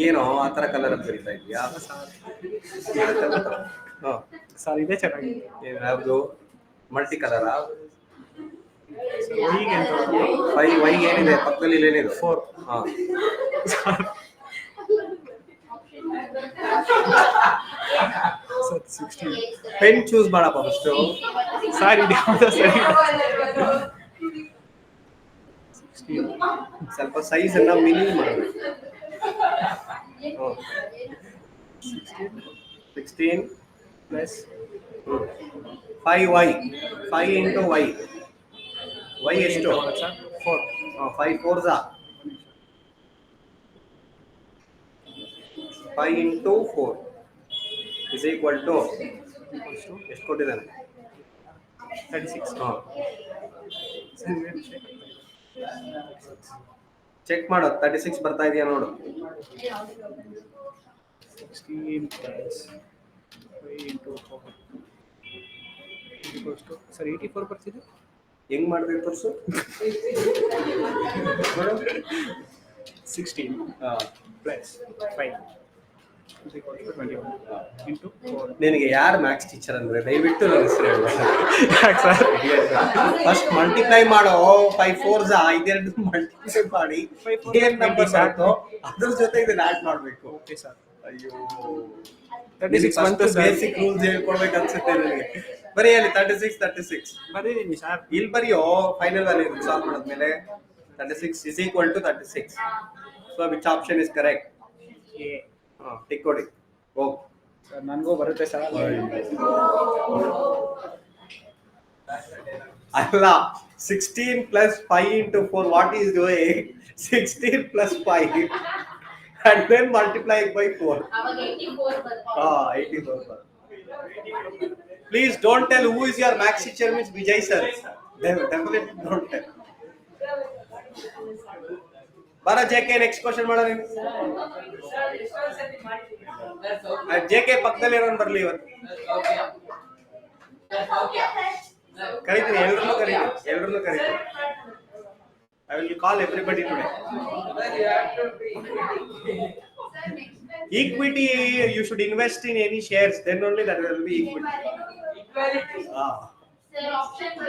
A: ಏನೋ ಆ ಥರ ಕಲರ್ ಅಂತ ಬರೀತಾ ಇದೆಯಾ?
D: ಸರ್ ಇದೇ ಚೆನ್ನಾಗಿದೆ.
A: ಯಾವುದು ಮಲ್ಟಿ ಕಲರಾ?
D: ಈಗೆಂತ
A: ವೈ ಏನಿದೆ ಪಕ್ಕದಲ್ಲಿ ಏನಿದೆ?
D: 4.
A: ಹಾಂ
D: ಸರ್ 16.
A: ಪೆನ್ ಚೂಸ್ ಮಾಡಪ್ಪ ಫಸ್ಟು.
D: ಸರ್ ಇದು ಯಾವ್ದು ಸರಿ? 16.
A: ಸ್ವಲ್ಪ ಸೈಜ್ ಅನ್ನ ಮಿನಿ ಮಾಡಬೇಕು. 16
D: plus
A: 5y 5 into y y ಎಷ್ಟು?
D: 4.
A: 5 4s 5 into 4 is equal to ಎಷ್ಟು ಕೊಟ್ಟಿದ್ದಾನೆ?
D: 36.
A: ಹಾಂ,
D: Sir,
A: ಚೆಕ್ ಮಾಡು 36 ಬರ್ತಾ ಇದೆಯಾ ನೋಡು.
D: 16 plus 5 into 4 equals to, sir, 84 ಬರ್ತಿದೆ.
A: ಹೆಂಗ್ ಮಾಡಿದ್ರಿ ತೋರಿಸು ನೋಡು.
D: 16 plus 5 is equals to 21 into 4.
A: ನಿನಗೆ ಯಾರು ಮ್ಯಾಥ್ಸ್ ಟೀಚರ್ ಅಂದ್ರೆ ದಯವಿಟ್ಟು ನನ್ನ ಹೆಸರು ಹೇಳು.
D: ಯಾಕೆ ಸರ್?
A: ಫಸ್ಟ್ ಮಲ್ಟಿಪ್ಲೈ ಮಾಡೋ 5 4s ಇದೆರಡು ಮಲ್ಟಿಪ್ಲೈ ಮಾಡಿ ಏನ್ ನಂಬರ್ ಬರುತ್ತೋ ಅದ್ರ ಜೊತೆ ಇದನ್ನ ಆಡ್ ಮಾಡಬೇಕು.
D: Okay sir.
A: ಅಯ್ಯೋ
D: 36 ಬಂತು ಸರ್.
A: ಬೇಸಿಕ್ ರೂಲ್ಸ್ ಹೇಳ್ಕೊಡ್ಬೇಕು ಅನ್ಸುತ್ತೆ ನನಗೆ. ಬರೀ ಅಲ್ಲಿ 36
D: ಬರೀನಿ ಸರ್.
A: ಇಲ್ಲಿ ಬರೆಯೋ ಫೈನಲ್ ವ್ಯಾಲ್ಯೂ ಸಾಲ್ವ್ ಮಾಡಿದ್ಮೇಲೆ 36 is equal to 36. So which option is correct?
D: A.
A: Tick ಕೊಡಿ ಹೋಗ್.
D: ಸರ್ ನನಗೂ ಬರುತ್ತೆ ಸರ್.
A: ಅಲ್ಲ 16 plus 5 into 4 what is doing? 16 plus 5 and then multiply it by 4.
B: ಅವಾಗ 84 ಬರುತ್ತೆ.
A: 84. Please don't tell who is your maths teacher means Vijay sir. Definitely don't tell. Bara JK next question ಮಾಡ ನೀನು. JK ಪಕ್ಕದಲ್ಲಿ ಇರೋನ್ ಬರ್ಲಿ ಇವತ್ತು. ಕರೀತೀನಿ ಎಲ್ಲರನ್ನೂ ಕರೀತೀನಿ. I will call everybody today. Equity, you should invest in any shares, then only that will be equity.
B: Sir, option B.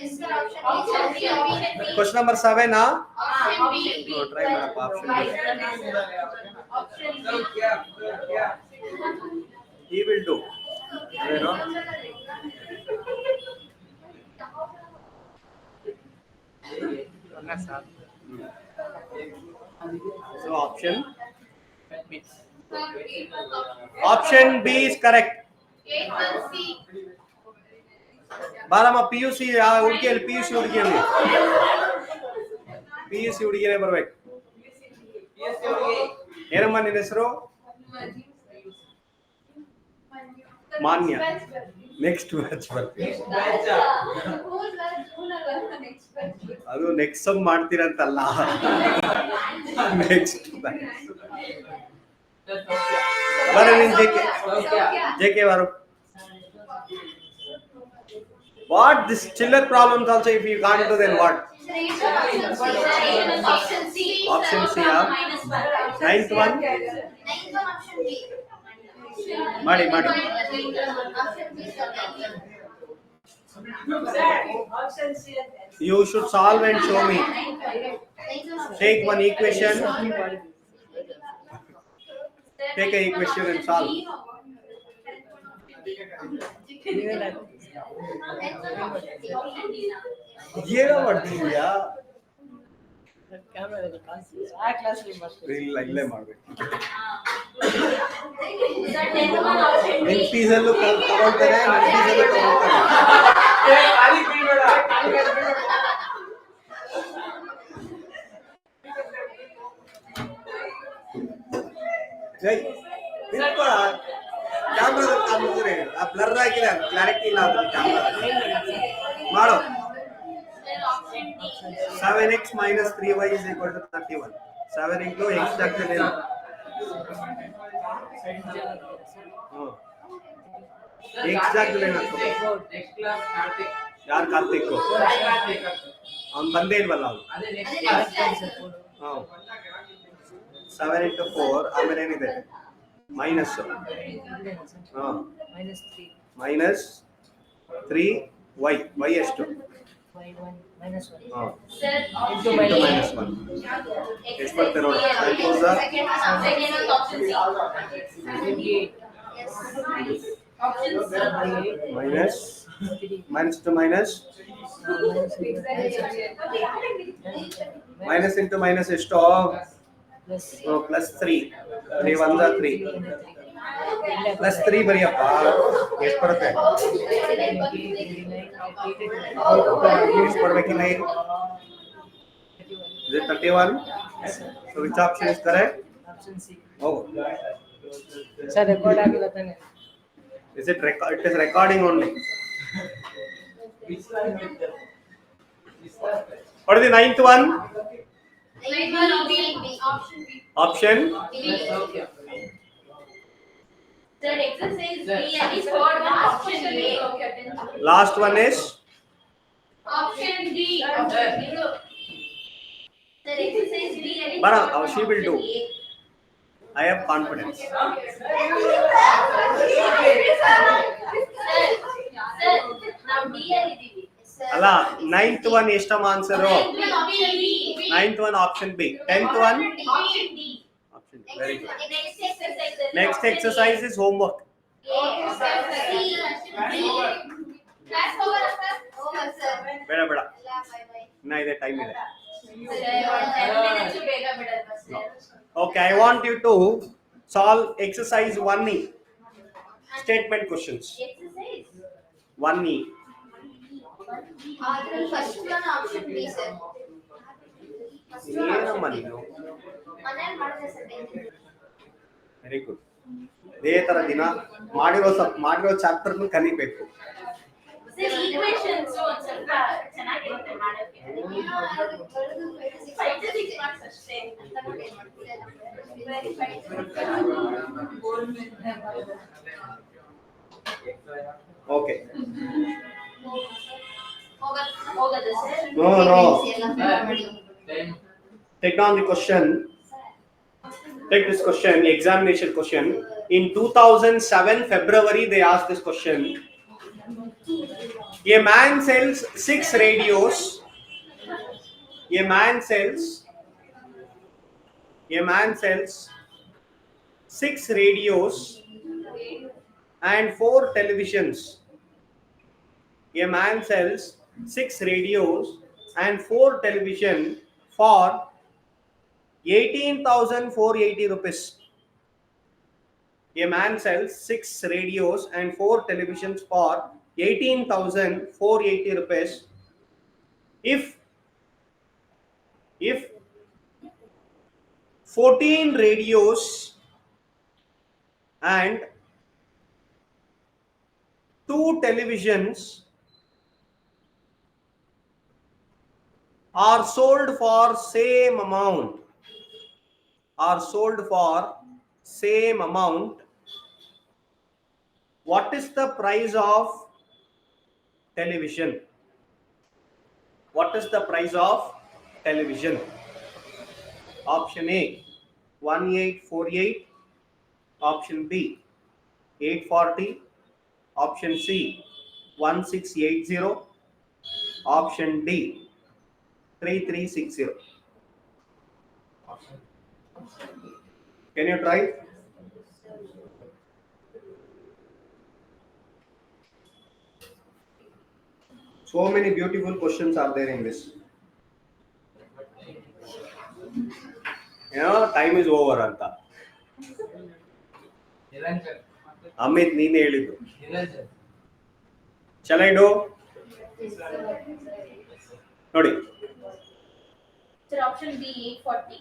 B: Is the option B?
A: Question number 7
B: Option B.
A: No, try madam, option B.
B: Option B.
A: He will do. You know?
D: ಅಲ್ಲ sir.
A: So option B is correct. ಬಾರಮ್ಮ PUC ಹುಡುಗಿಯಲ್ಲಿ PUC ಹುಡುಗಿಯೇ ಬರ್ಬೇಕು. ಏನಮ್ಮ ನಿನ್ನ ಹೆಸರು? ಮಾನ್ಯ. Next batch ಬರ್ತೀವಿ. ಅದು next some ಮಾಡ್ತೀರಂತಲ್ಲ, next batch. ಬರ ನಿನ್ JK bar. What this chiller problems also if you can't do then what?
B: Option C.
A: Option C, ninth one. ಮಾಡಿ. You should solve and show me. Take one equation. Take an equation and solve. ಏನೋ ಮಾಡ್ತಿದ್ಯಾ? ಇಲ್ಲ ಇಲ್ಲೇ ಮಾಡ್ಬೇಕು. ನಿನ್ ಫೀಸಲ್ಲೂ ತಗೊಳ್ತಾರೆ, ನನ್ನ ಫೀಸಲ್ಲೂ ಕ್ಯಾಮ್ರಾದಲ್ಲಿ blur ಆಗಿದೆ, ಕ್ಲಾರಿಟಿ ಇಲ್ಲ ಅದ್ರ ಕ್ಯಾಮ್ರಾ. ಮಾಡು. 7x minus 3y is equal to 31. 7 into x ಜಾಗದಲ್ಲಿ x ಜಾಗದಲ್ಲಿ ಯಾರು ಕಾರ್ತಿಕ್? ಅವ್ನು ಬಂದೇ ಇಲ್ವಲ್ಲ ಅವನು. 7 into 4 ಆಮೇಲೆ ಏನಿದೆ? Minus minus 3y. y ಎಷ್ಟು? ಇಂಟು ಮೈನಸ್ 1 ಎಷ್ಟು ಬರುತ್ತೆ ನೋಡಿ. Minus two minus minus into minus ಎಷ್ಟು? ಪ್ಲಸ್ 3. 3 1 3 +3 ಬರಿಯಪ್ಪ ಎಷ್ಟು ಬರುತ್ತೆ ಇಂಗ್ಲಿಷ್ ಬರ್ಬೇಕಿಲ್ಲ ಈಗ is it 31 so which option is correct
D: option C.
A: oh
D: sir record ಆಗಿಲ್ಲ ತಾನೆ?
A: is it it is recording only what is the ninth one option
B: Sir, exercise B and is called option A.
A: last one is
B: Option D. Sir, exercise B and is
A: Bara,
B: called
A: she will do.
B: option A.
A: I have confidence
B: Sir, now D and D.
A: ಅಲ್ಲ ninth one ಎಷ್ಟಮ್ಮ answer
B: Option B.
A: ninth one option B 10th one
B: Option D.
A: option D. Very good
B: Next exercise.
A: next exercise is homework
B: Class over, sir. Over, sir.
A: ಬೇಡ ಬೇಡ
B: Bye bye.
A: ಇನ್ನ ಇದೆ time ಇದೆ
B: Sir, 10 minutes ಬೇಗ ಬಿಡಲ್ವಾ sir?
A: okay I want you to solve exercise 1E statement questions
B: Exercise.
A: 1E
B: First one option B, sir.
A: ಏನಮ್ಮ ನೀನು
B: ಮನೇಲಿ ಮಾಡಿದ್ರೆ sir.
A: ವೆರಿ ಗುಡ್ ಇದೇ ತರ ದಿನ ಮಾಡಿರೋ ಚಾಪ್ಟರ್ನು ಕಲಿಬೇಕು
B: Sir, equations ಒಂದ್ ಸ್ವಲ್ಪ ಚೆನ್ನಾಗಿರುತ್ತೆ ಮಾಡೋಕೆ. 5 to 6 marks ಅಷ್ಟೇ.
A: okay
B: ಹೋಗದ sir?
A: no take down the question take this question examination question in 2007 February they asked this question a man sells 6 radios a man sells 6 radios and 4 televisions a man sells 6 radios and 4 television for 18,480 rupees. A man sells 6 radios and 4 televisions for 18,480 rupees. If 14 radios and 2 televisions are sold for same amount what is the price of television option A 1848 option B 840 option C 1680 option D 3360 can you try so many beautiful questions are there in this time is over anta Amit ನೀನೇ ಹೇಳಿದ್ದು shall I do ನೋಡಿ
B: Sir, option B 840.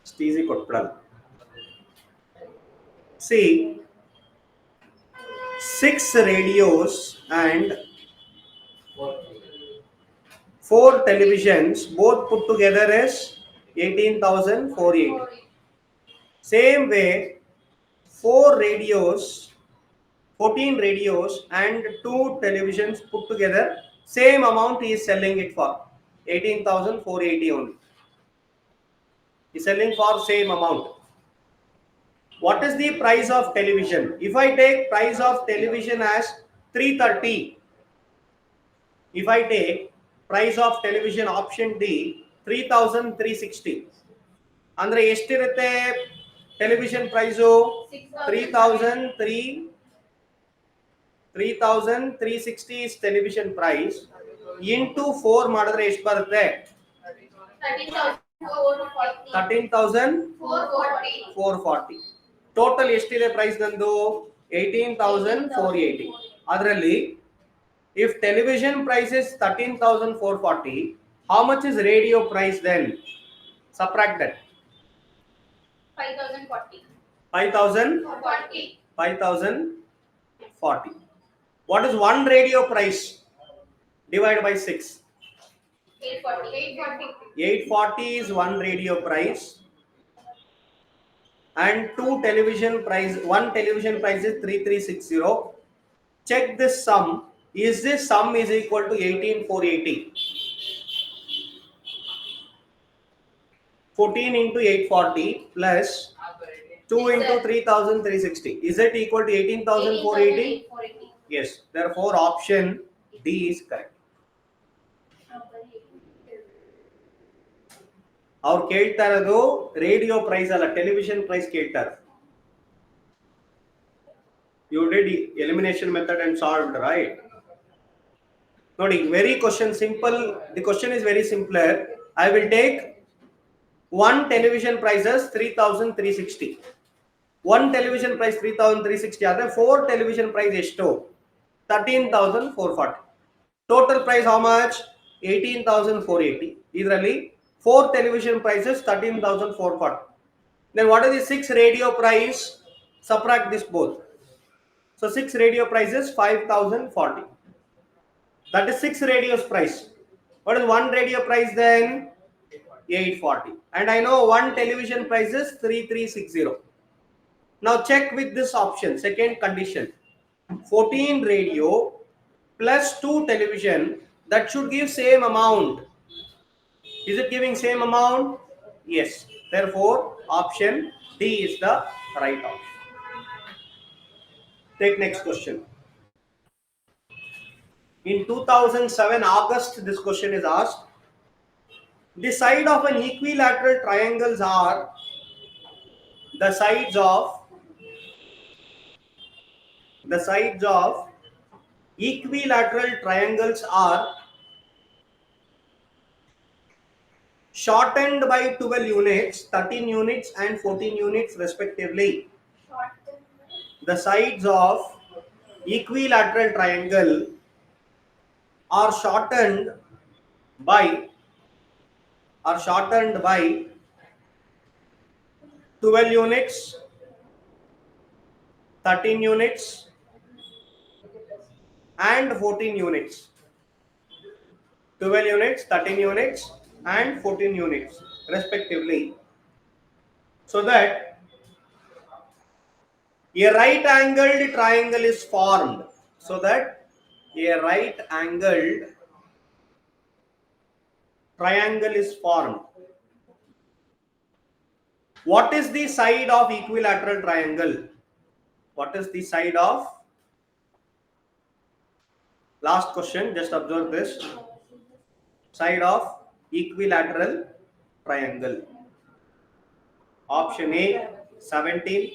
A: ಇಷ್ಟು easy ಕೊಟ್ಬಿಡಲ್ಲ see 6 radios and 4 televisions both put together is 18,480 same way 14 radios and 2 televisions put together same amount he is selling it for 18,480 only he is selling for same amount what is the price of television if I take price of television as 330 if I take price of television option D 3,360 ಅಂದ್ರೆ ಎಷ್ಟಿರುತ್ತೆ television price 3,360 is television price into 4 ಮಾಡಿದ್ರೆ ಎಷ್ಟು ಬರುತ್ತೆ
B: 13,000.
A: 13,440. Total ಎಷ್ಟಿದೆ price ನಂದು 18,480. ಅದರಲ್ಲಿ if television price is 13,440, how much is radio price then? Subtract that.
B: 5,040.
A: 5,040. What is one radio price? Divide by 6. 840 is one radio price, and one television price is 3360. Check this sum. Is this sum is equal to 18,480? 14 into 840 plus 2 into 3,360. Is it equal to 18,480? Yes. Therefore, option D is correct. ಅವ್ರು ಕೇಳ್ತಾ ಇರೋದು radio price ಅಲ್ಲ, television price ಕೇಳ್ತಾರೆ. You did elimination method and solved, right? ನೋಡಿ, very question simple. The question is very simpler. I will take one television prices 3,360. One television price 3,360 ಆದರೆ 4 television price ಎಷ್ಟು? 13,440. Total price how much? 18,480. ಇದರಲ್ಲಿ 4 television prices 13,440. Then what is the 6 radio price? Subtract this both. So 6 radio prices 5,040. That is 6 radios price. What is one radio price then? 840. And I know one television price is 3360. Now check with this option, second condition. 14 radio plus 2 television, that should give same amount. Is it giving same amount? Yes. Therefore, option D is the right option. Take next question. In 2007 August, this question is asked. The side of an equilateral triangles are the sides of equilateral triangles are shortened by 12 units, 13 units and 14 units respectively. The sides of equilateral triangle are shortened by 12 units, 13 units and 14 units. 12 units, 13 units and 14 units respectively, so that a right angled triangle is formed. What is the side of equilateral triangle? Last question, just observe this. Side of equilateral triangle. Option A 17,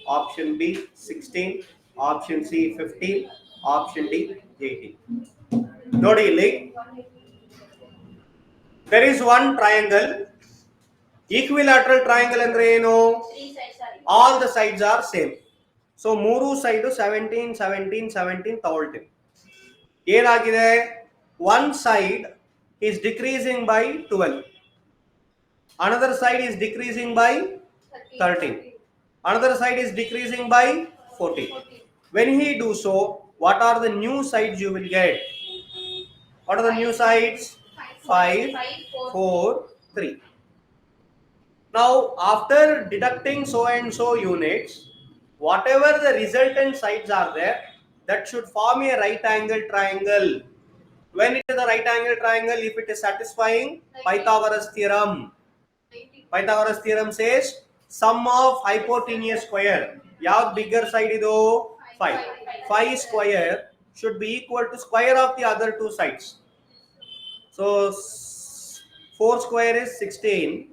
A: option B 16, option C 15, option D 18. ನೋಡಿ ಇಲ್ಲಿ there is one triangle. Equilateral triangle ಅಂದ್ರೆ ಏನು? All the sides are same. So ಮೂರು side 17 17 17 ತಗೊಳ್ತೀವಿ. ಏನಾಗಿದೆ? One side is decreasing by 12. Another side is decreasing by 13. Another side is decreasing by 14. When he do so, what are the new sides you will get? What are the new sides? 5, 4, 3. Now, after deducting so and so units, whatever the resultant sides are there, that should form a right angle triangle. When it is a right angle triangle, if it is satisfying Pythagoras theorem. Pythagoras theorem says sum of hypotenuse square. Yav bigger side idu? 5. 5 square should be equal to square of the other two sides. So 4 square is 16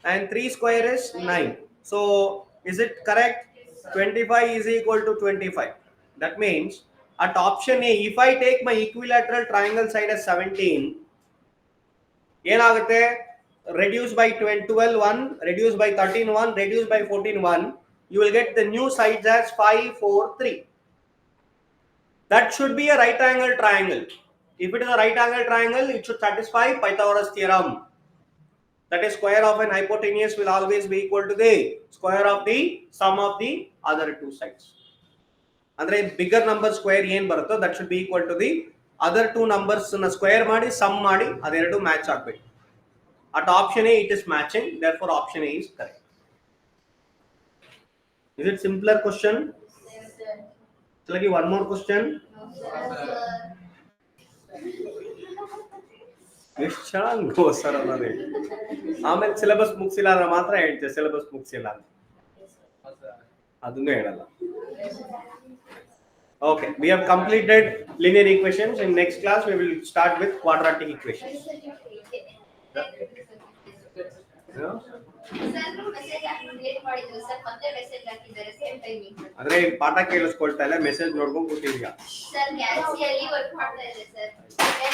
A: and 3 square is 9. So is it correct? 25 is equal to 25. That means at option A, if I take my equilateral triangle side as 17, ಏನಾಗುತ್ತೆ? reduce by 12 1, reduce by 13 1, reduce by 14 1, you will get the new sides as 5 4 3. That should be a right angle triangle. If it is a right angle triangle, it should satisfy Pythagoras theorem. That is, square of an hypotenuse will always be equal to the square of the sum of the other two sides. Andre bigger number square ಏನು ಬರುತ್ತೋ that should be equal to the other two numbers na square ಮಾಡಿ sum ಮಾಡಿ ಅದೆರಡು match ಆಗಬೇಕು. At option A it is matching, therefore option A is correct. Is it simpler question?
B: Yes, sir.
A: Shall I give one more question?
B: No, sir.
A: ಎಷ್ಟು ಚೆನ್ನಾಗಿ sir ಅನ್ನೋದು ಆಮೇಲೆ syllabus ಮುಗಿಸಿಲ್ಲ ಅಂದ್ರೆ ಮಾತ್ರ ಹೇಳ್ತೇವೆ ಸಿಲೆಬಸ್ ಮುಗಿಸಿಲ್ಲ ಅಂತ ಅದನ್ನು ಹೇಳಲ್ಲ. Okay, we have completed linear equations. In next class we will start with quadratic equations. Yeah? ಅಂದ್ರೆ ಪಾಠ ಕೇಳಿಸ್ಕೊಳ್ತಾ ಇಲ್ಲ, ಮೆಸೇಜ್ ನೋಡ್ಕೊಂಡು ಕೂತಿದ್ಯಾ?
B: ಸರ್ ಗ್ಯಾಲಕ್ಸಿಯಲ್ಲಿ ವರ್ಕ್ ಮಾಡ್ತಾ ಇದೆ ಸರ್,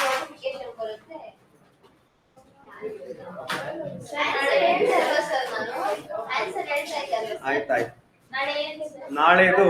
B: ನೋಟಿಫಿಕೇಶನ್ ಬರುತ್ತೆ.
A: ಆಯ್ತಾಯ್ತು.
B: ನಾಳೆ
A: ನಾಳೆದು